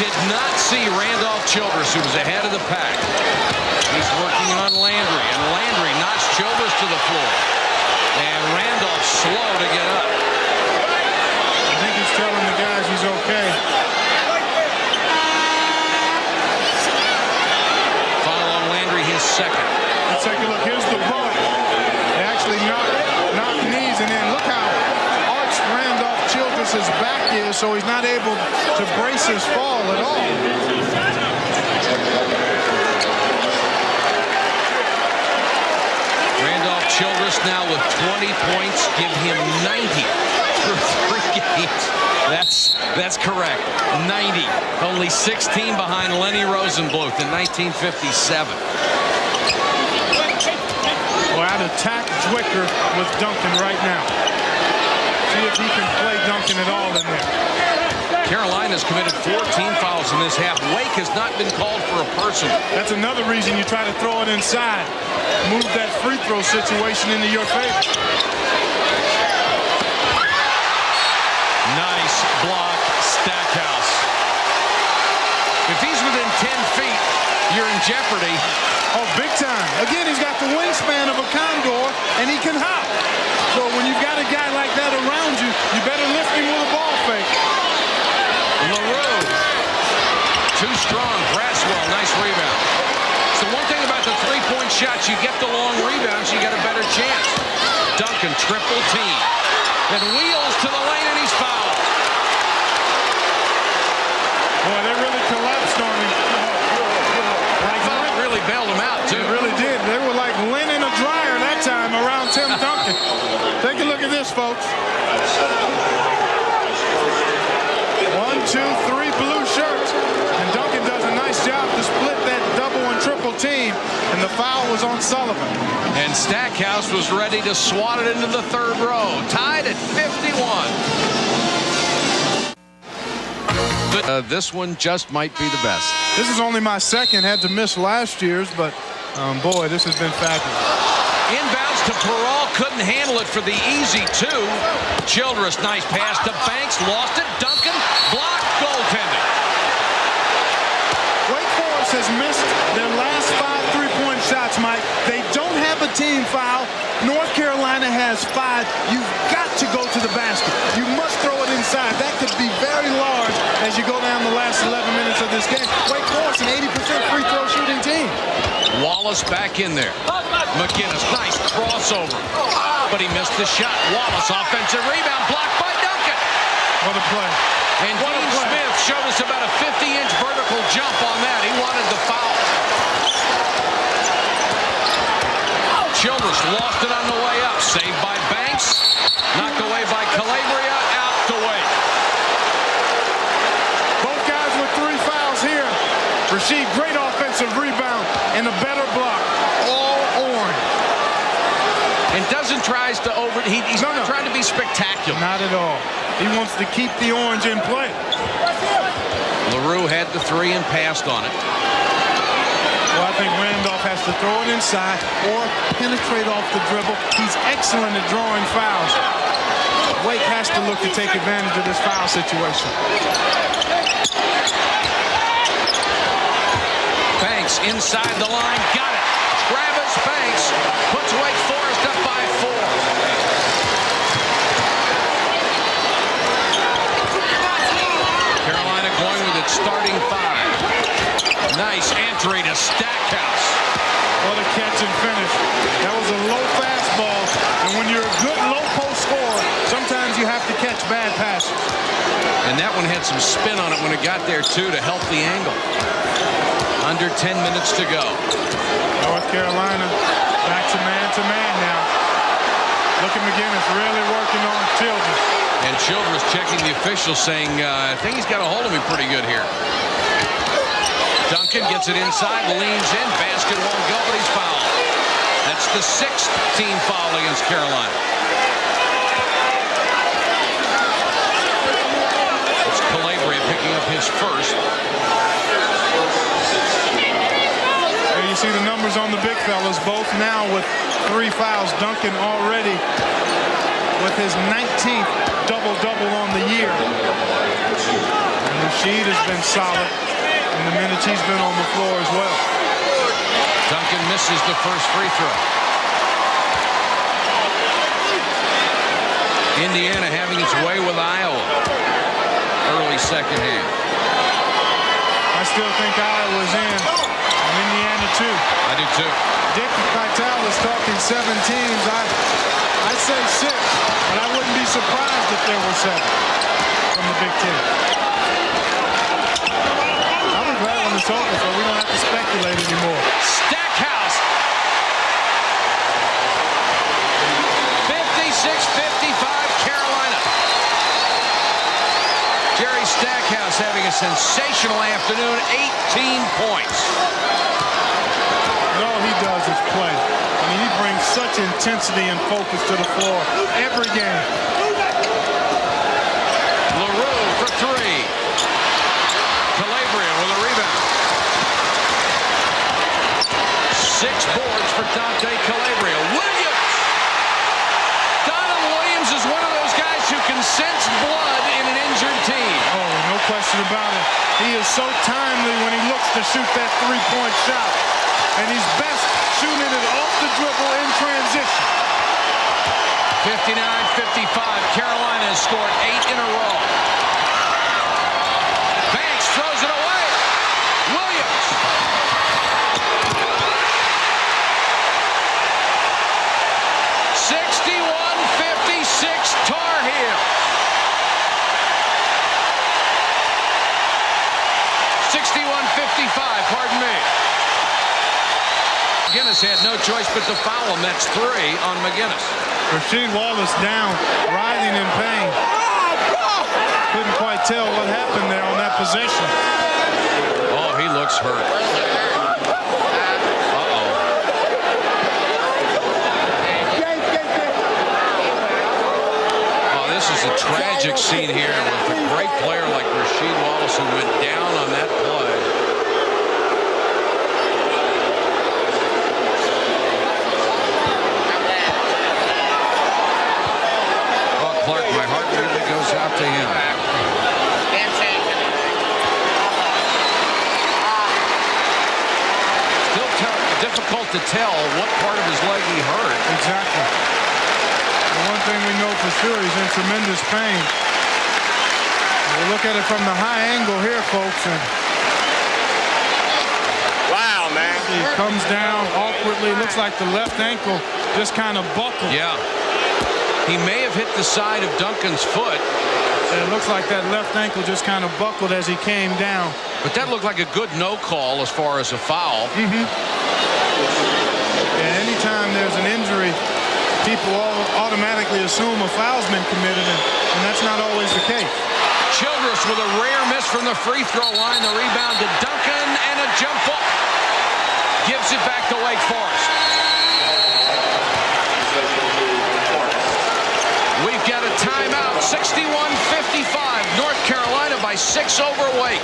Speaker 7: did not see Randolph Childress, who was ahead of the pack. He's working on Landry, and Landry knocks Childress to the floor. And Randolph slow to get up.
Speaker 8: I think he's telling the guys he's okay.
Speaker 7: Foul on Landry, his second.
Speaker 8: Let's take a look. Here's the bullet. They actually knocked knees, and then look how arched Randolph Childress' back is, so he's not able to brace his fall at all.
Speaker 7: Randolph Childress now with 20 points, give him 90 through 3 games. That's correct. 90. Only 16 behind Lenny Rosenbluth in 1957.
Speaker 8: Well, I'd attack Zwicker with Duncan right now. See if he can play Duncan at all in there.
Speaker 7: Carolina's committed 14 fouls in this half. Wake has not been called for a personal.
Speaker 8: That's another reason you try to throw it inside. Move that free throw situation into your favor.
Speaker 7: Nice block, Stackhouse. If he's within 10 feet, you're in jeopardy.
Speaker 8: Oh, big time. Again, he's got the wingspan of a condor, and he can hop. So when you've got a guy like that around you, you better lift him with a ball fake.
Speaker 7: LaRue, too strong. Braswell, nice rebound. So one thing about the three-point shots, you get the long rebounds, you got a better chance. Duncan, triple team. And wheels to the lane, and he's fouled.
Speaker 8: Boy, they really collapsed on him.
Speaker 7: Really bailed him out, too.
Speaker 8: They really did. They were like lint in a dryer that time around Tim Duncan. Take a look at this, folks. 1, 2, 3 blue shirts. And Duncan does a nice job to split that double and triple team. And the foul was on Sullivan.
Speaker 7: And Stackhouse was ready to swat it into the third row. Tied at 51. This one just might be the best.
Speaker 8: This is only my second. Had to miss last year's, but boy, this has been fabulous.
Speaker 7: Inbounds to Peral, couldn't handle it for the easy two. Childress, nice pass to Banks, lost it. Duncan, blocked, goaltending.
Speaker 8: Wake Forest has missed their last 5 3-point shots, Mike. They don't have a team foul. North Carolina has 5. You've got to go to the basket. You must throw it inside. That could be very large as you go down the last 11 minutes of this game. Wake Forest, an 80% free throw shooting team.
Speaker 7: Wallace back in there. McGinnis, nice crossover. But he missed the shot. Wallace, offensive rebound, blocked by Duncan.
Speaker 8: What a play.
Speaker 7: And Dean Smith showed us about a 50-inch vertical jump on that. He wanted the foul. Childress lost it on the way up. Saved by Banks. Knocked away by Calabria. Out to Wake.
Speaker 8: Both guys with 3 fouls here. Rasheed, great offensive rebound and a better block. All orange.
Speaker 7: And doesn't tries to over. He's not trying to be spectacular.
Speaker 8: Not at all. He wants to keep the orange in play.
Speaker 7: LaRue had the 3 and passed on it.
Speaker 8: Well, I think Randolph has to throw it inside or penetrate off the dribble. He's excellent at drawing fouls. Wake has to look to take advantage of this foul situation.
Speaker 7: Banks inside the line, got it. Travis Banks puts Wake Forest up by 4. Carolina going with its starting 5. Nice entry to Stackhouse.
Speaker 8: What a catch and finish. That was a low fastball, and when you're a good low post scorer, sometimes you have to catch bad passes.
Speaker 7: And that one had some spin on it when it got there, too, to help the angle. Under 10 minutes to go.
Speaker 8: North Carolina back to man now. Look at McGinnis really working on Childress.
Speaker 7: And Childress checking the official, saying, I think he's got a hold of me pretty good here. Duncan gets it inside, leans in, basket won't go, but he's fouled. That's the 6th team foul against Carolina. It's Calabria picking up his first.
Speaker 8: There you see the numbers on the big fellas, both now with 3 fouls. Duncan already with his 19th double-double on the year. And Rasheed has been solid in the minutes he's been on the floor as well.
Speaker 7: Duncan misses the first free throw. Indiana having its way with Iowa. Early second half.
Speaker 8: I still think Iowa's in. And Indiana too.
Speaker 7: I do too.
Speaker 8: Dick Vitale is talking 7 teams. I'd say 6, but I wouldn't be surprised if there were 7 from the Big Ten. I'll be glad when it's over so we don't have to speculate anymore.
Speaker 7: Stackhouse. 56-55 Carolina. Jerry Stackhouse having a sensational afternoon, 18 points.
Speaker 8: And all he does is play. I mean, he brings such intensity and focus to the floor every game.
Speaker 7: LaRue for 3. Calabria with a rebound. 6 boards for Dante Calabria. Williams! Donald Williams is one of those guys who can sense blood in an injured team.
Speaker 8: Oh, no question about it. He is so timely when he looks to shoot that 3-point shot. And he's best shooting it off the dribble in transition.
Speaker 7: 59-55. Carolina has scored 8 in a row. Banks throws it away. Williams. Tar Heel. 61-55, pardon me. McGinnis had no choice but to foul him. That's 3 on McGinnis.
Speaker 8: Rasheed Wallace down, writhing in pain. Couldn't quite tell what happened there on that possession.
Speaker 7: Oh, he looks hurt. This is a tragic scene here with a great player like Rasheed Wallace who went down on that play. out to him. Still difficult to tell what part of his leg he hurt.
Speaker 8: Exactly. The one thing we know for sure, he's in tremendous pain. We'll look at it from the high angle here, folks. And
Speaker 13: wow, man.
Speaker 8: He comes down awkwardly. Looks like the left ankle just kind of buckled.
Speaker 7: Yeah. He may have hit the side of Duncan's foot.
Speaker 8: And it looks like that left ankle just kind of buckled as he came down.
Speaker 7: But that looked like a good no call as far as a foul.
Speaker 8: Mm-hmm. Yeah, anytime there's an injury, people automatically assume a foul's been committed, and that's not always the case.
Speaker 7: Childress with a rare miss from the free throw line. The rebound to Duncan and a jump ball. Gives it back to Wake Forest. We've got a timeout. 61-55. North Carolina by 6 over Wake.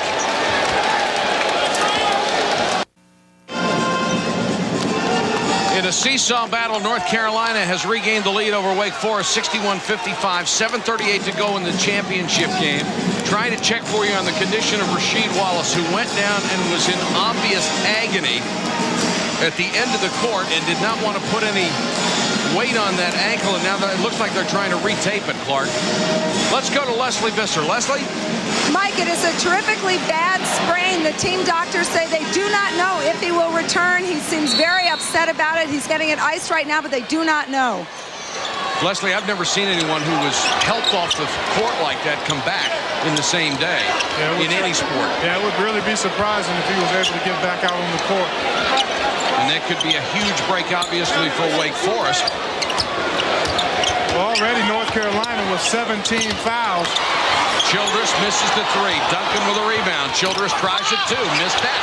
Speaker 7: In a seesaw battle, North Carolina has regained the lead over Wake Forest, 61-55, 7:38 to go in the championship game. Trying to check for you on the condition of Rasheed Wallace, who went down and was in obvious agony at the end of the court and did not want to put any weight on that ankle, and now it looks like they're trying to retape it, Clark. Let's go to Leslie Visser. Leslie?
Speaker 14: Mike, it is a terrifically bad sprain. The team doctors say they do not know if he will return. He seems very upset about it. He's getting it iced right now, but they do not know.
Speaker 7: Leslie, I've never seen anyone who was helped off the court like that come back in the same day in any sport.
Speaker 8: Yeah, it would really be surprising if he was able to get back out on the court.
Speaker 7: And that could be a huge break, obviously, for Wake Forest.
Speaker 8: Well, already North Carolina with 17 fouls.
Speaker 7: Childress misses the three. Duncan with a rebound. Childress tries it too. Missed that.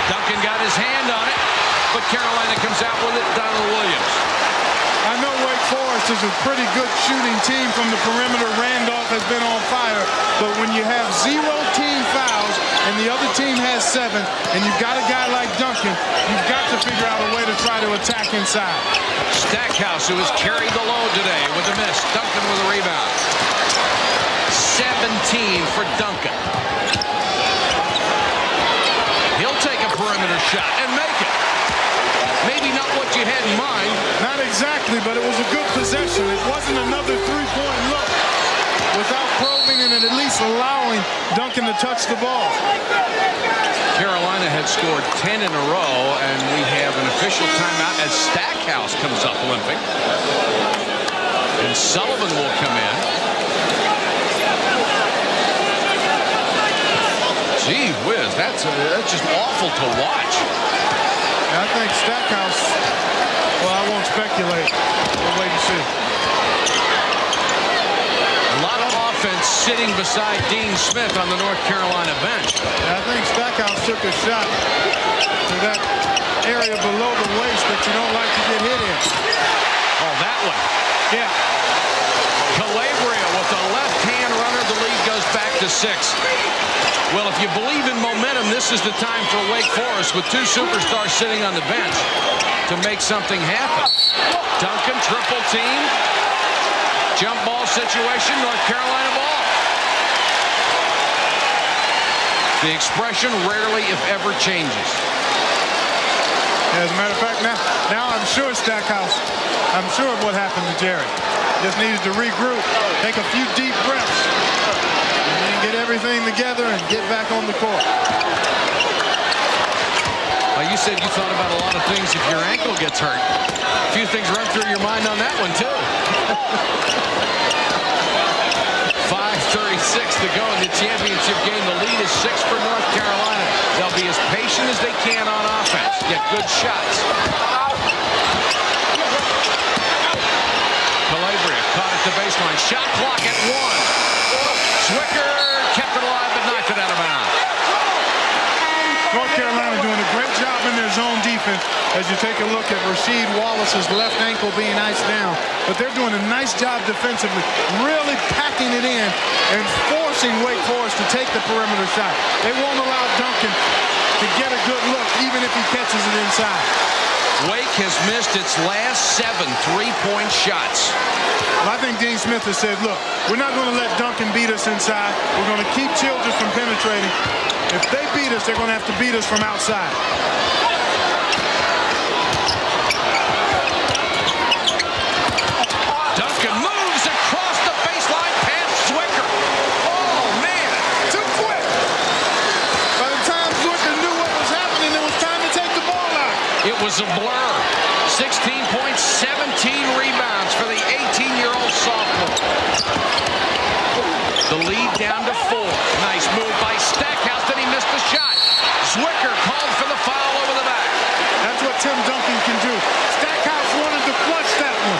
Speaker 7: Duncan got his hand on it, but Carolina comes out with it. Donald Williams.
Speaker 8: I know Wake Forest is a pretty good shooting team from the perimeter. Randolph has been on fire, but when you have 0 team fouls and the other team has 7, and you've got a guy like Duncan, you've got to figure out a way to try to attack inside.
Speaker 7: Stackhouse, who has carried the load today with a miss. Duncan with a rebound. 17 for Duncan. He'll take a perimeter shot and make it. Maybe not what you had in mind.
Speaker 8: Not exactly, but it was a good possession. It wasn't another three-point look without probing and at least allowing Duncan to touch the ball.
Speaker 7: Carolina had scored 10 in a row, and we have an official timeout as Stackhouse comes up limping. And Sullivan will come in. Gee whiz, that's just awful to watch.
Speaker 8: I think Stackhouse, well, I won't speculate. We'll wait and see.
Speaker 7: A lot of offense sitting beside Dean Smith on the North Carolina bench.
Speaker 8: I think Stackhouse took a shot to that area below the waist that you don't like to get hit in.
Speaker 7: Oh, that one.
Speaker 8: Yeah.
Speaker 7: Calabria with the left-hand runner. The lead goes back to 6. Well, if you believe in momentum, this is the time for Wake Forest with 2 superstars sitting on the bench to make something happen. Duncan, triple team. Jump ball situation, North Carolina ball. The expression rarely, if ever, changes.
Speaker 8: As a matter of fact, now I'm sure Stackhouse, I'm sure of what happened to Jerry. Just needed to regroup, take a few deep breaths, get everything together and get back on the court.
Speaker 7: You said you thought about a lot of things if your ankle gets hurt. A few things run through your mind on that one, too. 5:36 to go in the championship game. The lead is 6 for North Carolina. They'll be as patient as they can on offense. Get good shots. Calabria caught at the baseline. Shot clock at 1. Zwicker kept it alive but knocked it out of bounds.
Speaker 8: North Carolina doing a great job in their zone defense as you take a look at Rasheed Wallace's left ankle being iced down. But they're doing a nice job defensively, really packing it in and forcing Wake Forest to take the perimeter shot. They won't allow Duncan to get a good look even if he catches it inside.
Speaker 7: Wake has missed its last 7 3-point shots.
Speaker 8: Well, I think Dean Smith has said, look, we're not going to let Duncan beat us inside. We're going to keep Childress from penetrating. If they beat us, they're going to have to beat us from outside.
Speaker 7: Duncan moves across the baseline past Zwicker. Oh, man,
Speaker 8: too quick. By the time Zwicker knew what was happening, it was time to take the ball out.
Speaker 7: It was a blur. 16 points, 17 rebounds for the 18-year-old sophomore. The lead down to 4. Nice move by Stackhouse, then he missed the shot. Zwicker called for the foul over the back.
Speaker 8: That's what Tim Duncan can do. Stackhouse wanted to flush that one,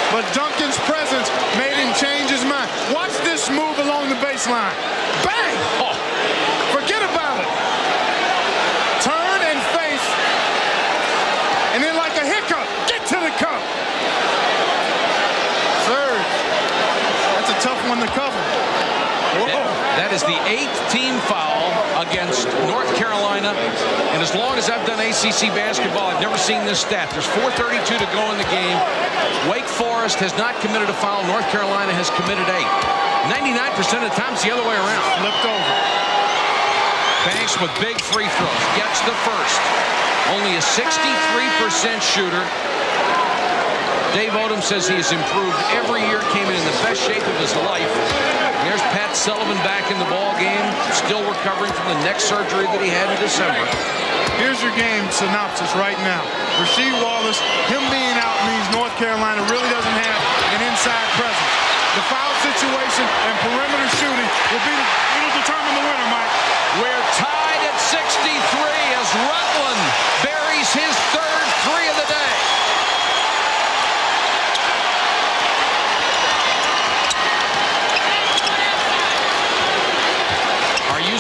Speaker 8: but Duncan's presence made him change his mind. Watch this move along the baseline. Bang!
Speaker 7: Oh.
Speaker 8: Forget about it. Turn and face, and then like a hiccup, get to the cup. Third. That's a tough one to cover.
Speaker 7: That is the 8th team foul against North Carolina. And as long as I've done ACC basketball, I've never seen this stat. There's 4:32 to go in the game. Wake Forest has not committed a foul. North Carolina has committed 8. 99% of the time, it's the other way around.
Speaker 8: Flipped over.
Speaker 7: Banks with big free throws. Gets the first. Only a 63% shooter. Dave Odom says he has improved every year, came in the best shape of his life. There's Pat Sullivan back in the ball game, still recovering from the neck surgery that he had in December.
Speaker 8: Here's your game synopsis right now. Rasheed Wallace, him being out means North Carolina really doesn't have an inside presence. The foul situation and perimeter shooting will determine the winner, Mike.
Speaker 7: We're tied at 63 as Rutland buries his 3rd 3 of the day.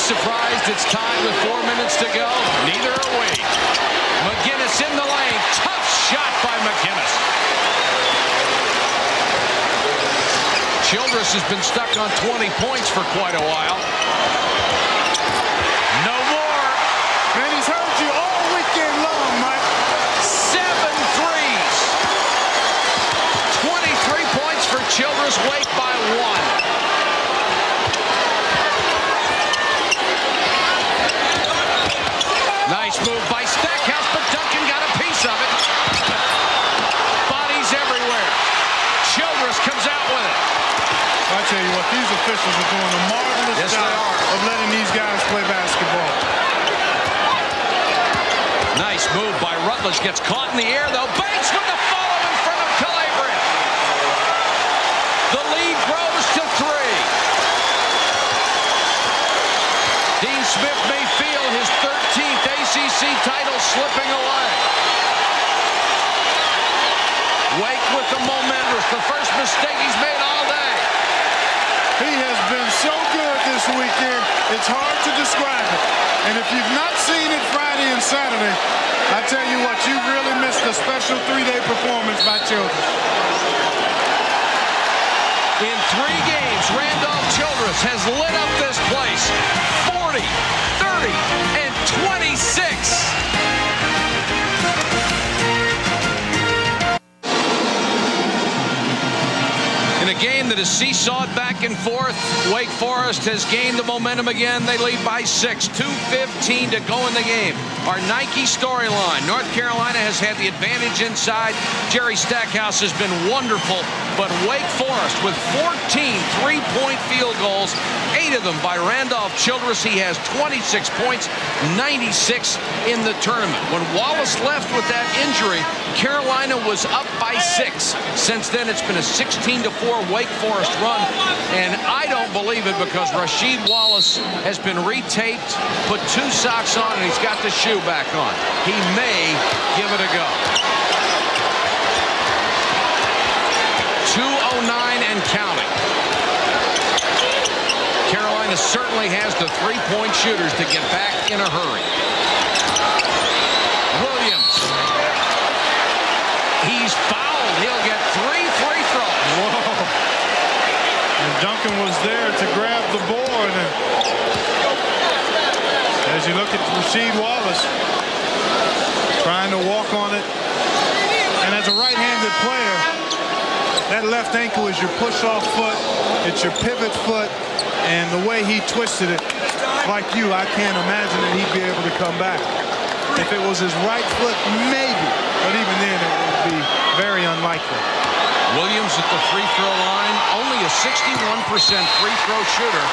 Speaker 7: Surprised it's tied with 4 minutes to go? Neither are we. McGinnis in the lane. Tough shot by McGinnis. Childress has been stuck on 20 points for quite a while. No more.
Speaker 8: Man, he's heard you all weekend long, Mike.
Speaker 7: 7 threes. 23 points for Childress. Wake by 1. Nice move by Stackhouse, but Duncan got a piece of it. Bodies everywhere. Childress comes out with it.
Speaker 8: I tell you what, these officials are doing a marvelous job of letting these guys play basketball.
Speaker 7: Nice move by Rutledge. Gets caught in the air, though. Banks with the follow in front of Calabria. The lead grows to 3. Dean Smith may feel his 13th ACC title slipping away. Wake with the momentum. The first mistake he's made all day.
Speaker 8: He has been so good this weekend, it's hard to describe it. And if you've not seen it Friday and Saturday, I tell you what, you really missed a special 3-day performance by Childress.
Speaker 7: In 3 games, Randolph Childress has lit up this place. 40, 30, and 26. In a game that is seesawed back and forth, Wake Forest has gained the momentum again. They lead by 6, 2:15 to go in the game. Our Nike storyline. North Carolina has had the advantage inside. Jerry Stackhouse has been wonderful, but Wake Forest with 14 3-point field goals, 8 of them by Randolph Childress. He has 26 points, 96 in the tournament. When Wallace left with that injury, Carolina was up by 6. Since then, it's been a 16-4 Wake Forest run, and I don't believe it because Rasheed Wallace has been retaped, put 2 socks on, and he's got the shoe back on. He may give it a go. 2:09 and counting. Carolina certainly has the 3-point shooters to get back in a hurry. Williams. He's fouled. He'll get 3 free throws.
Speaker 8: Whoa. And Duncan was there to grab the board. And as you look at Rasheed Wallace trying to walk on it as a right-handed player, that left ankle is your push-off foot. It's your pivot foot. And the way he twisted it, like you, I can't imagine that he'd be able to come back. If it was his right foot, maybe. But even then, it would be very unlikely.
Speaker 7: Williams at the free throw line, only a 61% free throw shooter,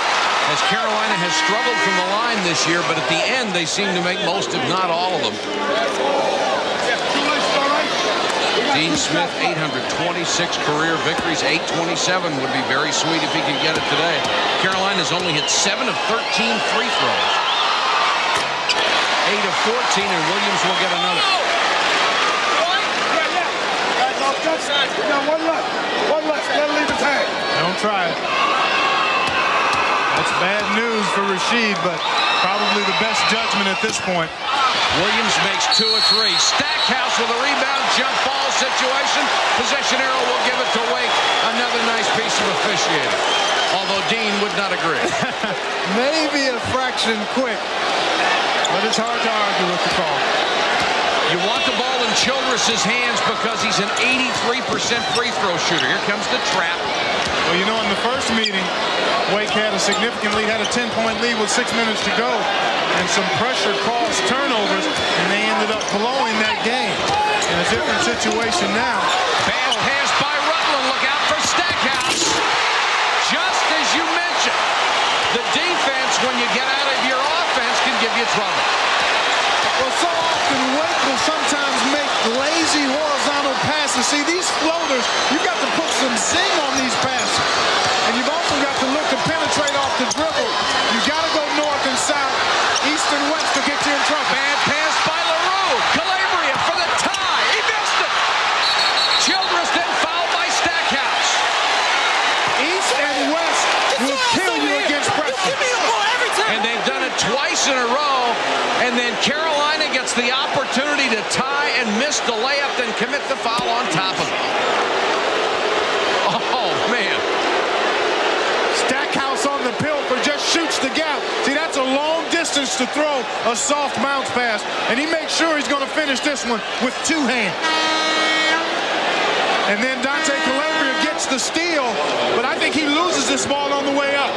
Speaker 7: as Carolina has struggled from the line this year, but at the end they seem to make most, if not all of them. Dean Smith, 826 career victories, 827 would be very sweet if he could get it today. Carolina's only hit 7 of 13 free throws. 8 of 14, and Williams will get another.
Speaker 8: One left. Gotta leave the tag. Don't try it. That's bad news for Rasheed, but probably the best judgment at this point.
Speaker 7: Williams makes 2 of 3. Stackhouse with a rebound, jump ball situation. Possession arrow will give it to Wake. Another nice piece of officiating. Although Dean would not agree.
Speaker 8: Maybe a fraction quick, but it's hard to argue with the call.
Speaker 7: You want the ball in Childress's hands because he's an 83% free throw shooter. Here comes the trap.
Speaker 8: Well, you know, in the first meeting, Wake had a significant lead, had a 10-point lead with 6 minutes to go, and some pressure caused turnovers, and they ended up blowing that game. In a different situation now.
Speaker 7: Bad pass by Rutland. Look out for Stackhouse. Just as you mentioned, the defense, when you get out of your offense, can give you trouble.
Speaker 8: Well, so often Wake will sometimes make lazy horizontal passes. See, these floaters, you've got to put some zing on these passes. And you've also got to look to penetrate off the dribble. You've got to go north and south, east and west to get you in trouble.
Speaker 7: Bad pass by LaRue. Calabria for the tie. He missed it. Childress then fouled by Stackhouse.
Speaker 8: East and west will kill you against pressure.
Speaker 7: Give me the ball every time. And they've done it twice in a row. And then Carolina gets the opportunity to tie and miss the layup, then commit the foul on top of it. Oh, man.
Speaker 8: Stackhouse on the pilfer just shoots the gap. See, that's a long distance to throw a soft bounce pass. And he makes sure he's going to finish this one with 2 hands. And then Dante Calabria gets the steal, but I think he loses this ball on the way up.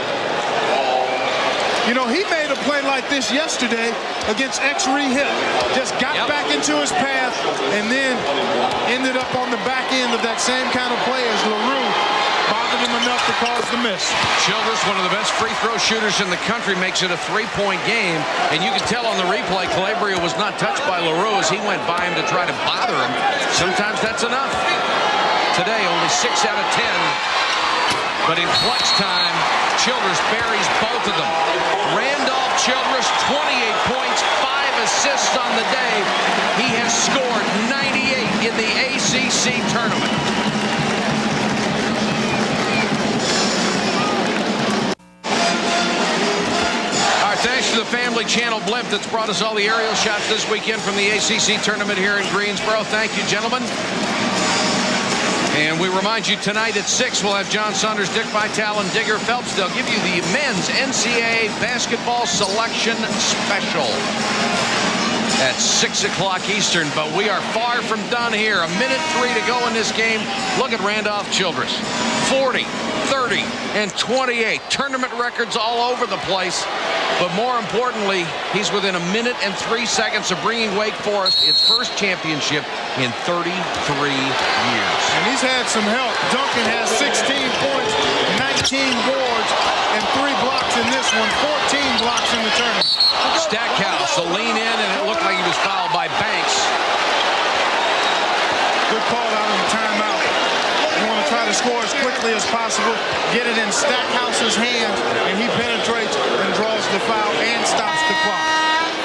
Speaker 8: You know, he made a play like this yesterday against X-Ree Hill. Just got back into his path and then ended up on the back end of that same kind of play as LaRue bothered him enough to cause the miss.
Speaker 7: Childress, one of the best free throw shooters in the country, makes it a 3-point game. And you can tell on the replay, Calabria was not touched by LaRue as he went by him to try to bother him. Sometimes that's enough. Today, only 6 out of 10. But in clutch time, Childress buries both of them. Randolph Childress, 28 points, 5 assists on the day. He has scored 98 in the ACC tournament. Our thanks to the Family Channel blimp that's brought us all the aerial shots this weekend from the ACC tournament here in Greensboro. Thank you, gentlemen. And we remind you, tonight at 6, we'll have John Saunders, Dick Vitale, and Digger Phelps. They'll give you the men's NCAA basketball selection special at 6 o'clock Eastern. But we are far from done here. 1:03 to go in this game. Look at Randolph Childress. 40, 30, and 28. Tournament records all over the place. But more importantly, he's within 1 minute and 3 seconds of bringing Wake Forest its first championship in 33 years.
Speaker 8: And he's had some help. Duncan has 16 points, 19 boards, and 3 blocks in this one, 14 blocks in the tournament.
Speaker 7: Stackhouse, a lean in, and it looked like he was fouled by Banks.
Speaker 8: Good call out on the timeout. You want to try to score as quickly as possible, get it in Stackhouse's hands, and he penetrates and draws the foul and stops the clock.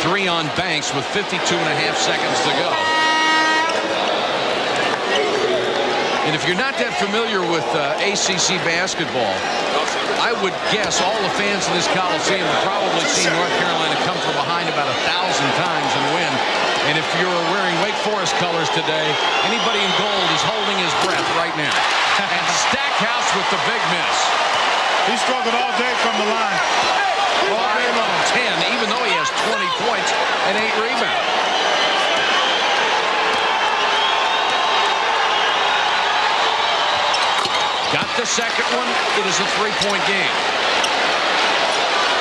Speaker 7: 3 on Banks with 52.5 seconds to go. And if you're not that familiar with ACC basketball, I would guess all the fans in this Coliseum have probably seen North Carolina come from behind about 1,000 times and win. And if you're wearing Wake Forest colors today, anybody in gold is holding his breath right now. And Stackhouse with the big miss.
Speaker 8: He struggled all day from the line. All day long.
Speaker 7: 10, even though he has 20 points and 8 rebounds. the second one, it is a three-point game.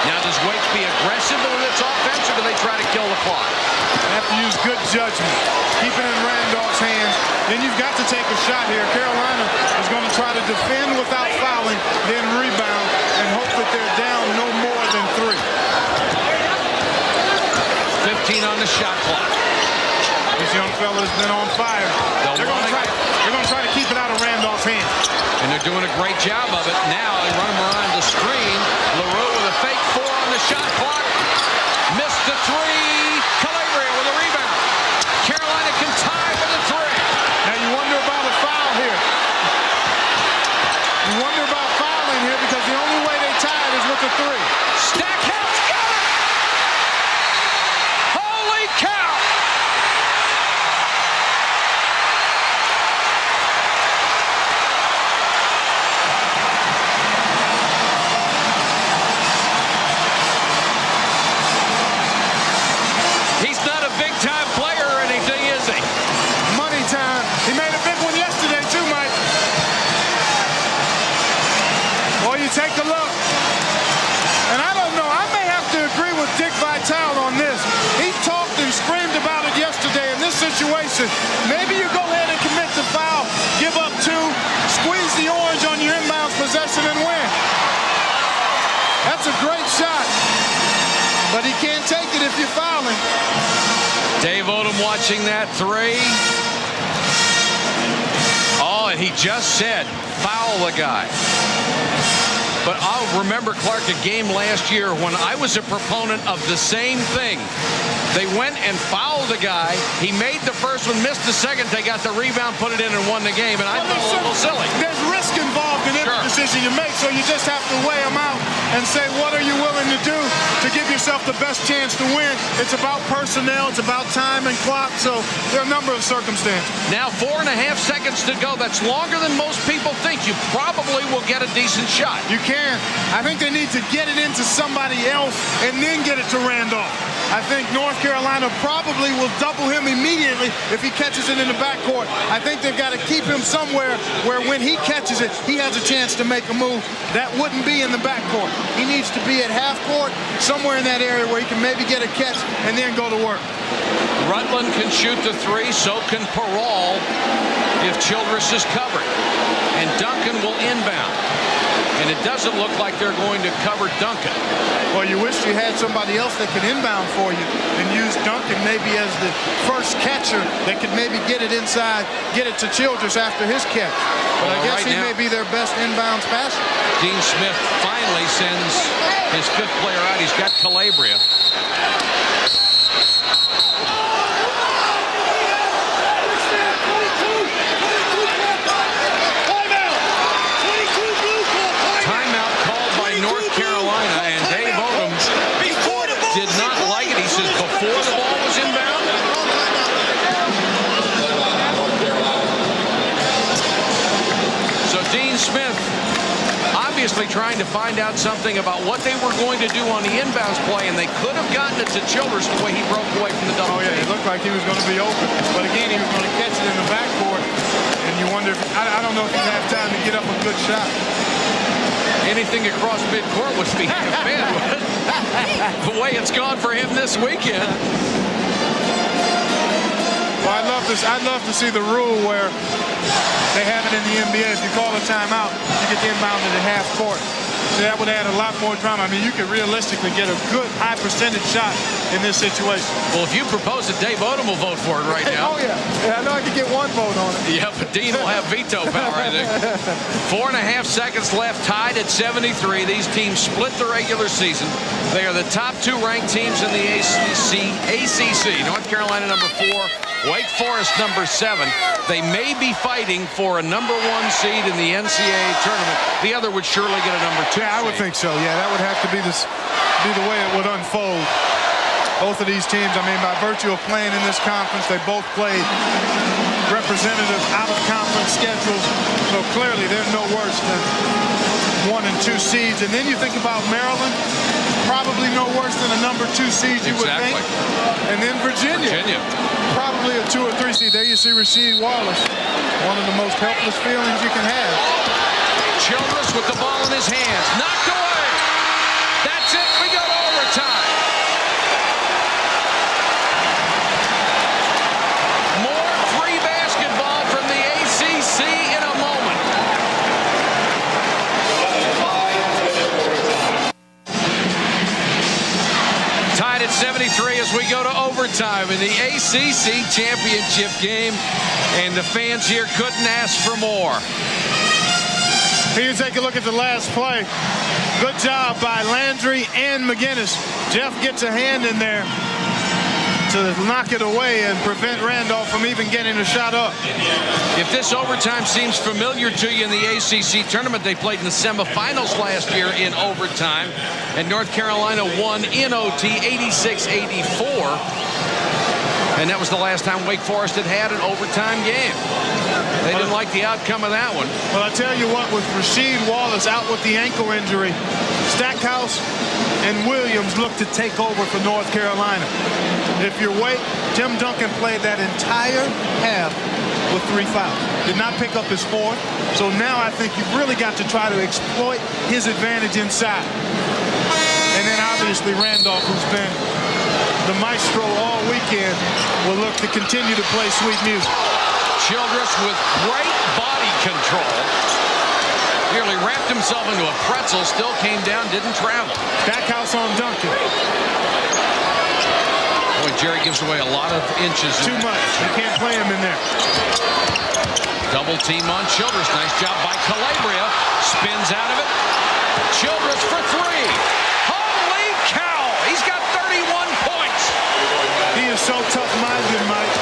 Speaker 7: Now, does Wake be aggressive with its offense, or do they try to kill the clock?
Speaker 8: They have to use good judgment. Keep it in Randolph's hands. Then you've got to take a shot here. Carolina is going to try to defend without fouling, then rebound, and hope that they're down no more than 3.
Speaker 7: 15 on the shot clock.
Speaker 8: This young fella's been on fire. They're going to try to keep it out of Randolph's hands.
Speaker 7: And they're doing a great job of it. Now they run him around the screen. LaRue with a fake 4 on the shot clock. Missed the 3. Calabria with a rebound. Carolina can tie with a 3.
Speaker 8: Now you wonder about a foul here. You wonder about fouling here because the only way they tied is with a 3.
Speaker 7: Stackhouse got it! Holy cow! He's not a big-time player or anything, is he?
Speaker 8: Money time. He made a big one yesterday, too, Mike. Boy, you take a look. And I don't know. I may have to agree with Dick Vitale on this. He talked and screamed about it yesterday in this situation. Maybe you go ahead and commit the foul, give up 2, squeeze the orange on your inbounds possession and win. That's a great shot. But he can't take it if you're fouling.
Speaker 7: Dave Odom watching that 3. Oh, and he just said, foul the guy. But I'll remember, Clark, a game last year when I was a proponent of the same thing. They went and fouled the guy. He made the first one, missed the second. They got the rebound, put it in, and won the game. And I felt a little silly.
Speaker 8: There's risk involved in every decision you make, so you just have to weigh them out and say, what are you willing to do to give yourself the best chance to win? It's about personnel. It's about time and clock. So there are a number of circumstances.
Speaker 7: Now 4.5 seconds to go. That's longer than most people think. You probably will get a decent shot.
Speaker 8: You can. I think they need to get it into somebody else and then get it to Randolph. I think North Carolina probably will double him immediately if he catches it in the backcourt. I think they've got to keep him somewhere where when he catches it, he has a chance to make a move. That wouldn't be in the backcourt. He needs to be at half court, somewhere in that area where he can maybe get a catch and then go to work.
Speaker 7: Rutland can shoot the 3, so can Perral if Childress is covered. And Duncan will inbound. And it doesn't look like they're going to cover Duncan.
Speaker 8: Well, you wish you had somebody else that could inbound for you and use Duncan maybe as the first catcher that could maybe get it inside, get it to Childress after his catch. But I guess he may be their best inbounds passer.
Speaker 7: Dean Smith finally sends his 5th player out. He's got Calabria. Did not like it. He says before the ball was inbound. So Dean Smith obviously trying to find out something about what they were going to do on the inbounds play, and they could have gotten it to Childress the way he broke away from the double.
Speaker 8: Oh, yeah, it looked like he was going to be open. But again, he was going to catch it in the backcourt, and you wonder if, I don't know if he'd have time to get up a good shot.
Speaker 7: Anything across midcourt would be man, the way it's gone for him this weekend.
Speaker 8: Well, I'd love to see the rule where they have it in the NBA. If you call a timeout, you get inbounded at half court. So that would add a lot more drama. I mean, you could realistically get a good high percentage shot in this situation.
Speaker 7: Well, if you propose it, Dave Odom will vote for it right now.
Speaker 8: Oh, yeah. I know I could get 1 vote on it.
Speaker 7: Yeah, but Dean will have veto power, I think. 4.5 seconds left, tied at 73. These teams split the regular season. They are the top 2 ranked teams in the ACC. North Carolina number 4, Wake Forest number 7. They may be fighting for a number 1 seed in the NCAA tournament. The other would surely get a number 2
Speaker 8: Yeah, I would think so. Yeah, that would have to be the way it would unfold. Both of these teams, I mean, by virtue of playing in this conference, they both played representative out-of-conference schedules. So clearly, they're no worse than 1 and 2 seeds. And then you think about Maryland, probably no worse than a number 2 seed, you would think. And then Virginia, probably a 2 or 3 seed. There you see Rasheed Wallace, one of the most helpless feelings you can have.
Speaker 7: Childress with the ball in his hands. Knocked away. That's it. We go to overtime. More free basketball from the ACC in a moment. Tied at 73 as we go to overtime in the ACC championship game. And the fans here couldn't ask for more.
Speaker 8: Here you take a look at the last play. Good job by Landry and McGinnis. Jeff gets a hand in there to knock it away and prevent Randolph from even getting a shot up.
Speaker 7: If this overtime seems familiar to you in the ACC tournament, they played in the semifinals last year in overtime, and North Carolina won in OT 86-84. And that was the last time Wake Forest had an overtime game. They didn't like the outcome of that one.
Speaker 8: Well, I tell you what, with Rasheed Wallace out with the ankle injury, Stackhouse and Williams look to take over for North Carolina. If you're Wake, Tim Duncan played that entire half with 3 fouls. Did not pick up his 4th. So now I think you've really got to try to exploit his advantage inside. And then obviously Randolph, who's been the maestro all weekend, will look to continue to play sweet music.
Speaker 7: Childress with great body control. Nearly wrapped himself into a pretzel, still came down, didn't travel.
Speaker 8: Stackhouse on Duncan.
Speaker 7: Boy, Jerry gives away a lot of inches.
Speaker 8: Too much. You can't play him in there.
Speaker 7: Double team on Childress. Nice job by Calabria. Spins out of it. Childress for 3. Holy cow! He's got 31 points.
Speaker 8: He is so tough-minded, Mike.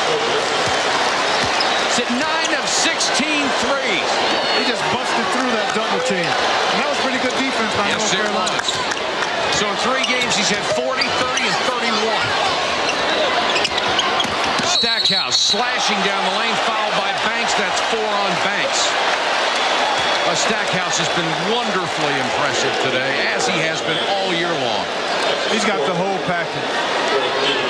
Speaker 7: It's at 9 of 16 threes.
Speaker 8: He just busted through that double team. And that was pretty good defense by North Carolina.
Speaker 7: Yes, it was. So in 3 games, he's had 40, 30, and 31. Stackhouse slashing down the lane, fouled by Banks. That's 4 on Banks. Stackhouse has been wonderfully impressive today, as he has been all year long.
Speaker 8: He's got the whole package.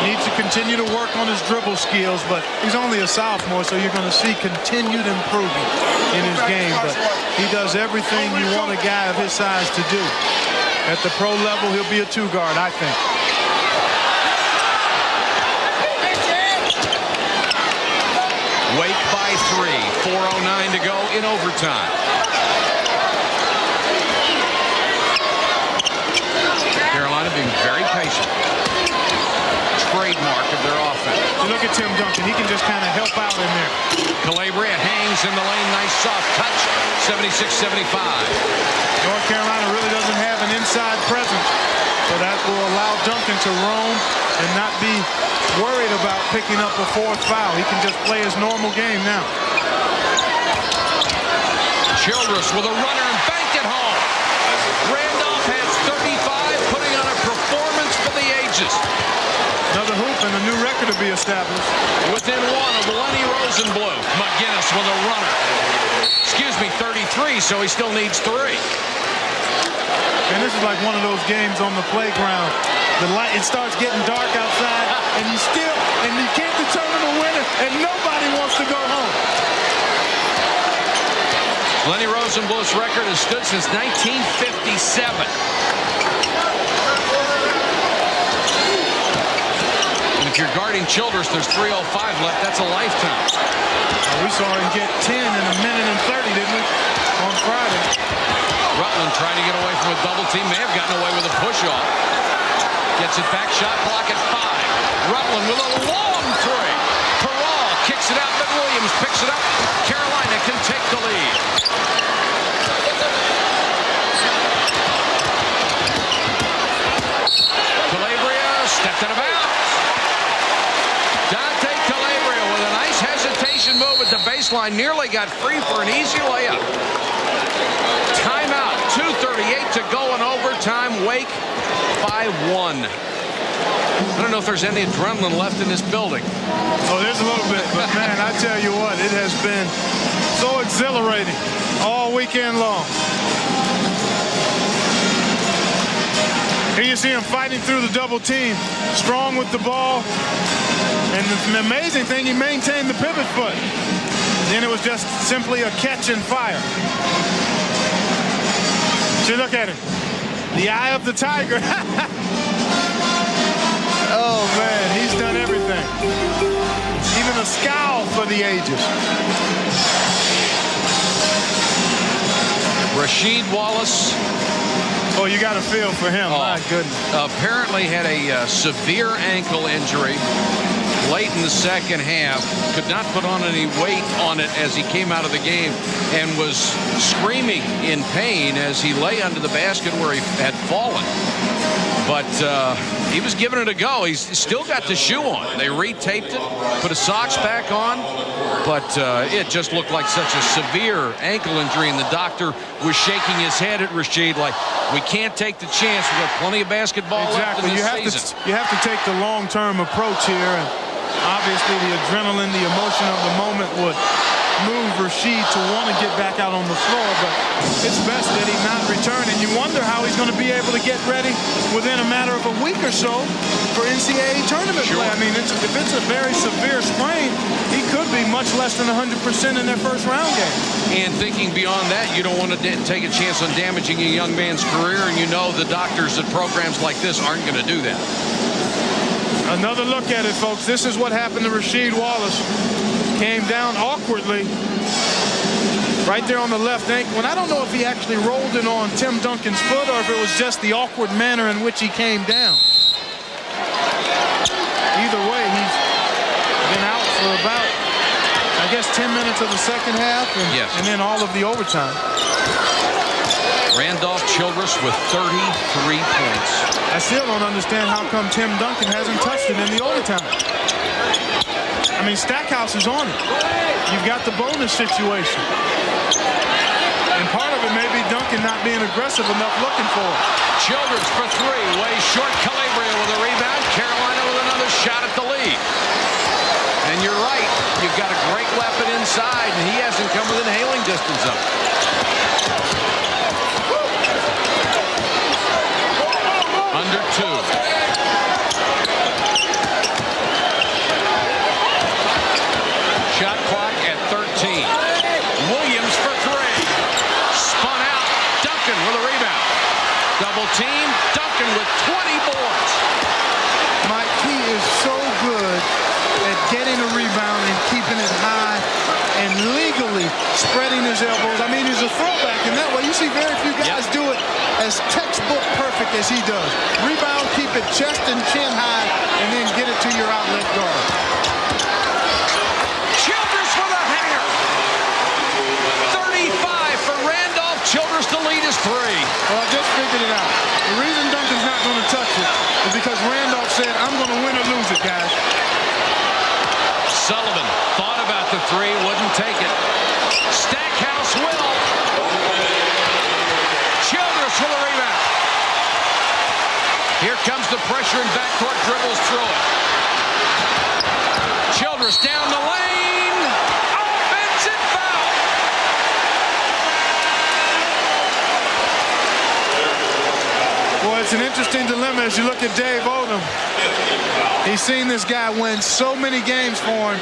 Speaker 8: Needs to continue to work on his dribble skills, but he's only a sophomore, so you're going to see continued improvement in his game. But he does everything you want a guy of his size to do. At the pro level, he'll be a 2-guard, I think.
Speaker 7: Wake by 3. 4:09 to go in overtime. Carolina being very patient. Trademark of their offense.
Speaker 8: You look at Tim Duncan. He can just kind of help out in there.
Speaker 7: Calabria hangs in the lane. Nice soft touch. 76-75.
Speaker 8: North Carolina really doesn't have an inside presence, so that will allow Duncan to roam and not be worried about picking up a 4th foul. He can just play his normal game now.
Speaker 7: Childress with a runner and banked it home. Randolph has 35, putting on a performance for the ages.
Speaker 8: Another hoop and a new record to be established.
Speaker 7: Within 1 of Lenny Rosenblum. McGinnis with a runner. Excuse me, 33, so he still needs 3.
Speaker 8: And this is like one of those games on the playground. The light, it starts getting dark outside, and you can't determine the winner, and nobody wants to go home.
Speaker 7: Lenny Rosenblum's record has stood since 1957. And if you're guarding Childress, there's 3:05 left. That's a lifetime.
Speaker 8: We saw him get 10 in a minute and 30, didn't we, on Friday?
Speaker 7: Rutland trying to get away from a double team. May have gotten away with a push-off. Gets it back. Shot clock at 5. Rutland with a long 3. Peral kicks it out, but Williams picks it up. Carolina can take the lead. Calabria stepped out of bounds. Dante Calabria with a nice hesitation move at the baseline. Nearly got free for an easy layup. Timeout. 2:38 to go in overtime. Wake by 1. I don't know if there's any adrenaline left in this building.
Speaker 8: Oh, there's a little bit, but man, I tell you what, it has been so exhilarating all weekend long. Here you see him fighting through the double team, strong with the ball, and the amazing thing, he maintained the pivot foot. Then it was just simply a catch and fire. See, look at him. The eye of the tiger. Oh, man, he's done everything. Even a scowl for the ages.
Speaker 7: Rasheed Wallace.
Speaker 8: Oh, you got a feel for him. My goodness.
Speaker 7: Apparently had a severe ankle injury late in the second half. Could not put on any weight on it as he came out of the game and was screaming in pain as he lay under the basket where he had fallen. But he was giving it a go. He's still got the shoe on. They retaped it, put his socks back on, but it just looked like such a severe ankle injury, and the doctor was shaking his head at Rasheed like, we can't take the chance. We've got plenty of basketball left in this season.
Speaker 8: You have to take the long-term approach here, and obviously the adrenaline, the emotion of the moment would move Rasheed to want to get back out on the floor, but it's best that he not return, and you wonder how he's going to be able to get ready within a matter of a week or so for NCAA tournament play. I mean, if it's a very severe sprain, he could be much less than 100% in their first round game.
Speaker 7: And thinking beyond that, you don't want to take a chance on damaging a young man's career, and you know the doctors at programs like this aren't going to do that.
Speaker 8: Another look at it, folks. This is what happened to Rasheed Wallace. Came down awkwardly right there on the left ankle. And I don't know if he actually rolled it on Tim Duncan's foot or if it was just the awkward manner in which he came down. Either way, he's been out for about, I guess, 10 minutes of the second half and then all of the overtime.
Speaker 7: Randolph Childress with 33 points.
Speaker 8: I still don't understand how come Tim Duncan hasn't touched it in the overtime. I mean, Stackhouse is on it. You've got the bonus situation. And part of it may be Duncan not being aggressive enough looking for it.
Speaker 7: Childress for three. Way short. Calabria with a rebound. Carolina with another shot at the lead. And you're right. You've got a great weapon inside, and he hasn't come within hailing distance of it. Under two. Shot clock at 13. Williams for three. Spun out. Duncan with a rebound. Double team. Duncan with 20 boards.
Speaker 8: Mike, he is so good at getting a rebound and keeping it high and legally spreading his elbows. I mean, he's a throwback in that way. You see very few guys do it as textbook perfect as he does. Rebound, keep it chest and chin high, and then get it to your outlet guard.
Speaker 7: Childress with a hanger. 35 for Randolph Childress to lead his three.
Speaker 8: Well, I just figured it out. The reason Duncan's not going to touch it is because Randolph said, I'm going to win or lose it, guys.
Speaker 7: Sullivan thought about the three, wouldn't take it. Stackhouse will. Childress with a rebound. Here comes the pressure and backcourt dribbles through it. Childress down the lane. Offensive foul.
Speaker 8: Well, it's an interesting dilemma as you look at Dave Odom. He's seen this guy win so many games for him.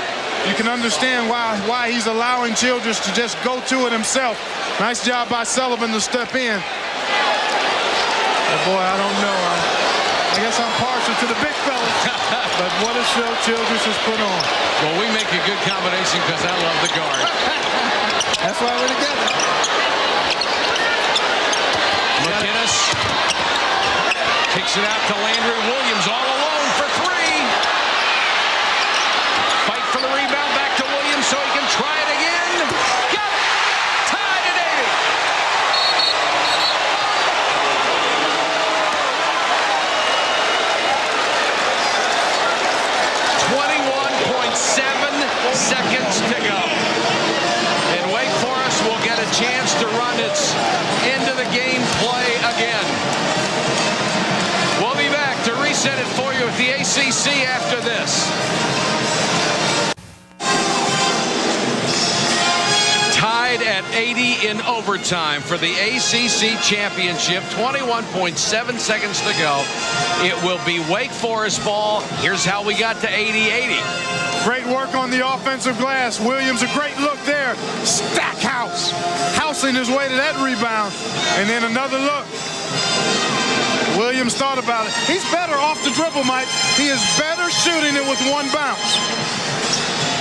Speaker 8: You can understand why he's allowing Childress to just go to it himself. Nice job by Sullivan to step in. But boy, I don't know. I guess I'm partial to the big fella. But what a show Childress has put on.
Speaker 7: Well, we make a good combination because I love the guard.
Speaker 8: That's why we're together.
Speaker 7: McInnes kicks it out to Landry Williams all alone for three. Fight for the rebound back to Williams so he can try it again. Got it. Tied at 80. 21.7 seconds to go. And Wake Forest will get a chance to run its end of the game play again. We'll be back to reset it for you with the ACC after this. Tied at 80 in overtime for the ACC championship. 21.7 seconds to go. It will be Wake Forest ball. Here's how we got to 80-80.
Speaker 8: Great work on the offensive glass. Williams, a great look there. Stackhouse. How muscling his way to that rebound. And then another look. Williams thought about it. He's better off the dribble, Mike. He is better shooting it with one bounce.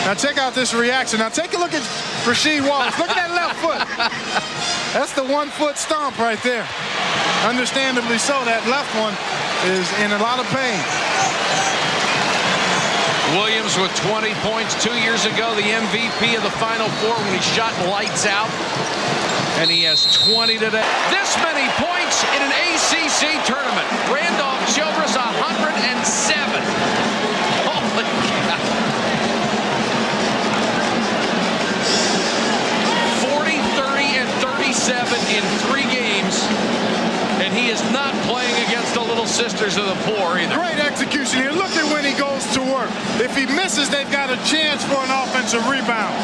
Speaker 8: Now check out this reaction. Now take a look at Rasheed Wallace. Look at that left foot. That's the 1 foot stomp right there. Understandably so, that left one is in a lot of pain.
Speaker 7: Williams with 20 points 2 years ago, the MVP of the Final Four when he shot lights out. And he has 20 today. This many points in an ACC tournament. Randolph Childress, 107. Holy cow. 40, 30, and 37 in 3 games. And he is not playing against the Little Sisters of the Poor either.
Speaker 8: Great execution here. Look at when he goes to work. If he misses, they've got a chance for an offensive rebound.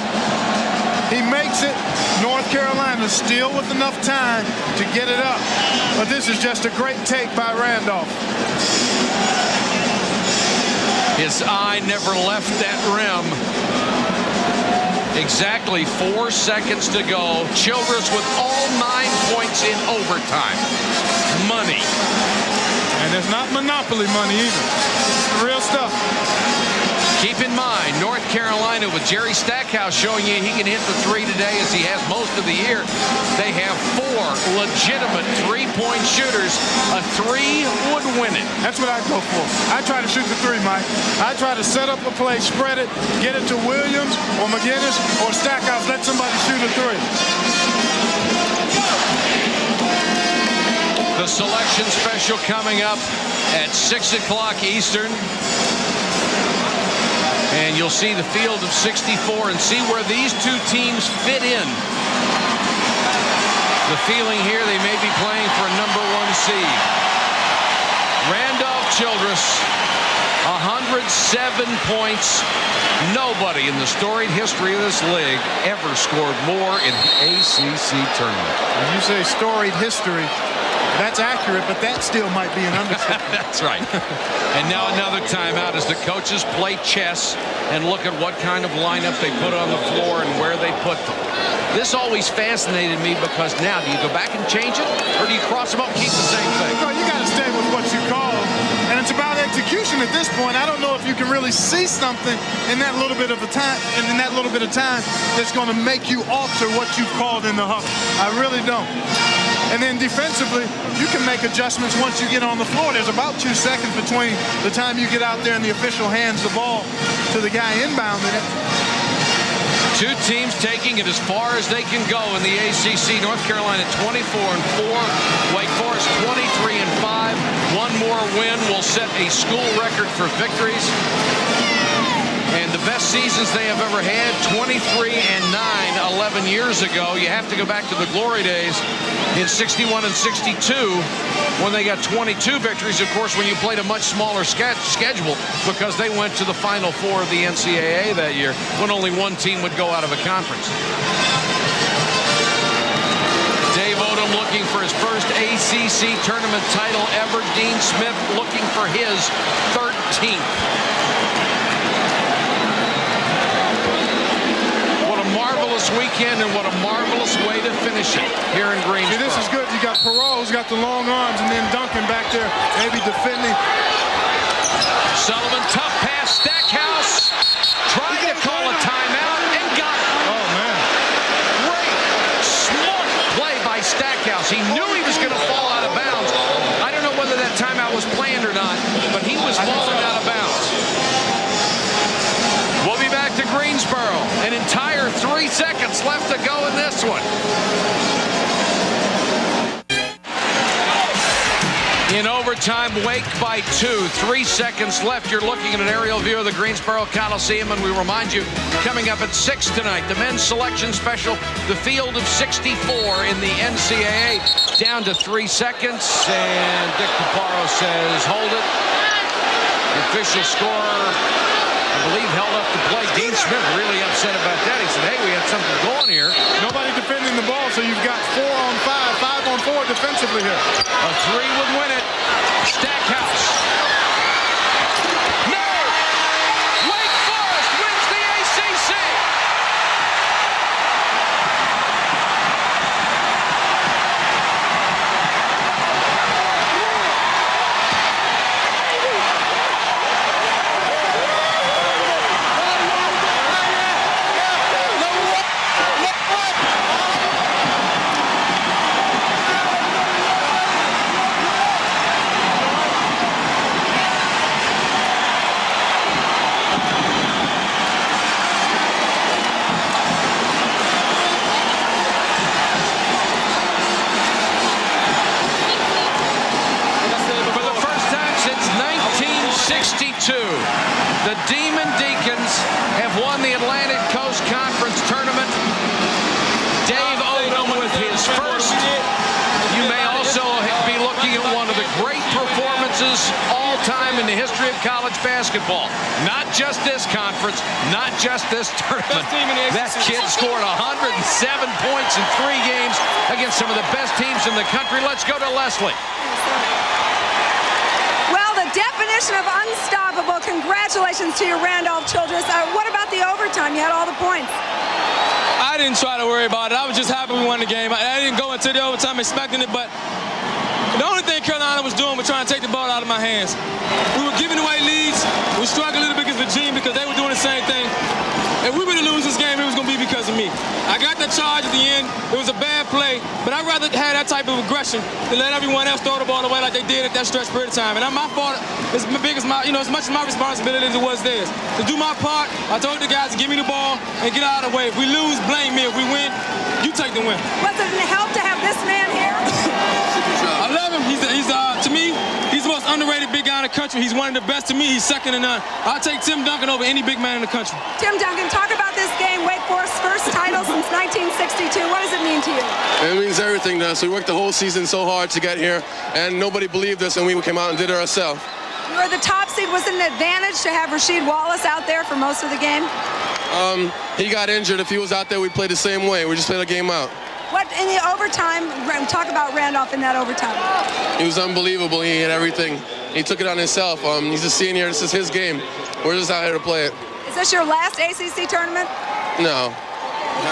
Speaker 8: He makes it. North Carolina still with enough time to get it up. But this is just a great take by Randolph.
Speaker 7: His eye never left that rim. Exactly 4 seconds to go. Childress with all 9 points in overtime. Money.
Speaker 8: And it's not monopoly money either. It's real stuff.
Speaker 7: Keep in mind, North Carolina with Jerry Stackhouse showing you he can hit the 3 today as he has most of the year. They have 4 legitimate 3-point shooters. A 3 would win it.
Speaker 8: That's what I go for. I try to shoot the 3, Mike. I try to set up a play, spread it, get it to Williams or McGinnis or Stackhouse. Let somebody shoot a 3.
Speaker 7: The selection special coming up at 6 o'clock Eastern. And you'll see the field of 64 and see where these 2 teams fit in. The feeling here they may be playing for a #1 seed. Randolph Childress, 107 points. Nobody in the storied history of this league ever scored more in the ACC tournament.
Speaker 8: When you say storied history, that's accurate, but that still might be an understatement.
Speaker 7: That's right. And now another timeout as the coaches play chess and look at what kind of lineup they put on the floor and where they put them. This always fascinated me because now, do you go back and change it, or do you cross them up and keep the same thing?
Speaker 8: No, you got to stay with what you call, and it's about execution at this point. I don't know if you can really see something in that little bit of time, that's going to make you alter what you've called in the huddle. I really don't. And then defensively, you can make adjustments once you get on the floor. There's about 2 seconds between the time you get out there and the official hands the ball to the guy inbounding it.
Speaker 7: 2 teams taking it as far as they can go in the ACC. North Carolina 24-4, Wake Forest 23-5. One more win will set a school record for victories. And the best seasons they have ever had, 23-9, 11 years ago. You have to go back to the glory days in 61 and 62 when they got 22 victories, of course, when you played a much smaller schedule because they went to the Final Four of the NCAA that year when only 1 team would go out of a conference. Dave Odom looking for his first ACC tournament title ever. Dean Smith looking for his 13th. Marvelous weekend and what a marvelous way to finish it here in Greensboro.
Speaker 8: See, this is good. You got Perot, who's got the long arms, and then Duncan back there, maybe defending.
Speaker 7: Sullivan, tough pass, Stackhouse, trying to call a timeout and got it.
Speaker 8: Oh, man.
Speaker 7: Great, smart play by Stackhouse. He knew he was going to fall out of bounds. I don't know whether that timeout was planned or not, but he was falling out of bounds. We'll be back to Greensboro. An entire 3 seconds left to go in this one. In overtime, Wake by 2. 3 seconds left. You're looking at an aerial view of the Greensboro Coliseum, and we remind you, coming up at 6 tonight, the men's selection special, the field of 64 in the NCAA. Down to 3 seconds, and Dick Paparo says, hold it. The official scorer, I believe, held up the play. Dean Smith really upset about that. He said, hey, we had something going here.
Speaker 8: Nobody defending the ball, so you've got 4 on 5, 5 on 4 defensively here.
Speaker 7: A 3 would win it. Stackhouse. No! Wake Forest wins the ACC! time in the history of college basketball. Not just this conference, not just this tournament. That kid scored 107 points in 3 games against some of the best teams in the country. Let's go to Leslie.
Speaker 14: Well, the definition of unstoppable. Congratulations to you, Randolph Childress. What about the overtime? You had all the points.
Speaker 13: I didn't try to worry about it. I was just happy we won the game. I didn't go into the overtime expecting it, but the only thing Carolina was doing was trying to take the ball out of my hands. We were giving away leads. We struggled a little bit against Virginia because they were doing the same thing. If we were to lose this game, it was going to be because of me. I got the charge at the end. It was a bad play, but I'd rather have that type of aggression than let everyone else throw the ball away like they did at that stretch period of time. And my fault is as much as my responsibility as it was theirs. To do my part, I told the guys to give me the ball and get out of the way. If we lose, blame me. If we win, you take the win.
Speaker 14: Was it a help to have this man here?
Speaker 13: I love him. To me, he's the most underrated big guy in the country. He's one of the best to me. He's second to none. I'll take Tim Duncan over any big man in the country.
Speaker 14: Tim Duncan, talk about this game. Wake Forest's first title since 1962. What does it mean to you?
Speaker 15: It means everything to us. We worked the whole season so hard to get here, and nobody believed us, and we came out and did it ourselves.
Speaker 14: You were the top seed. Was it an advantage to have Rasheed Wallace out there for most of the game?
Speaker 15: He got injured. If he was out there, we'd play the same way. We just played a game out.
Speaker 14: What, in the overtime, talk about Randolph in that overtime.
Speaker 15: He was unbelievable. He had everything. He took it on himself. He's a senior. This is his game. We're just out here to play it.
Speaker 14: Is this your last ACC tournament?
Speaker 15: No.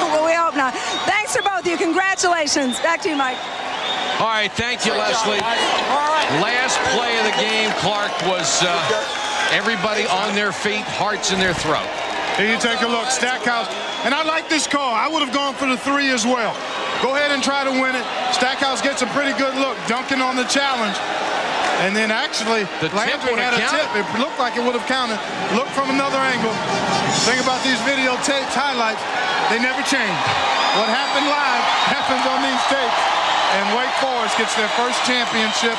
Speaker 14: Well, we hope not. Thanks for both of you. Congratulations. Back to you, Mike.
Speaker 7: All right, thank you, Leslie. Last play of the game, Clark, was everybody on their feet, hearts in their throat.
Speaker 8: Here you take a look, Stackhouse. And I like this call. I would have gone for the 3 as well. Go ahead and try to win it. Stackhouse gets a pretty good look. Duncan on the challenge. And then actually, Landry had a tip. It looked like it would have counted. Look from another angle. Think about these videotapes, highlights. They never change. What happened live happens on these tapes. And Wake Forest gets their first championship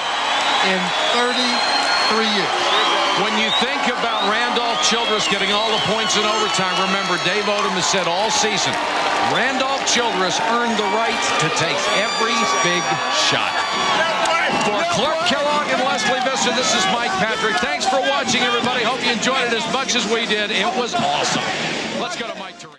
Speaker 8: in 33 years.
Speaker 7: When you think about Randolph Childress getting all the points in overtime, remember Dave Odom has said all season, Randolph Childress earned the right to take every big shot. For Clark Kellogg and Leslie Visser, this is Mike Patrick. Thanks for watching, everybody. Hope you enjoyed it as much as we did. It was awesome. Let's go to Mike.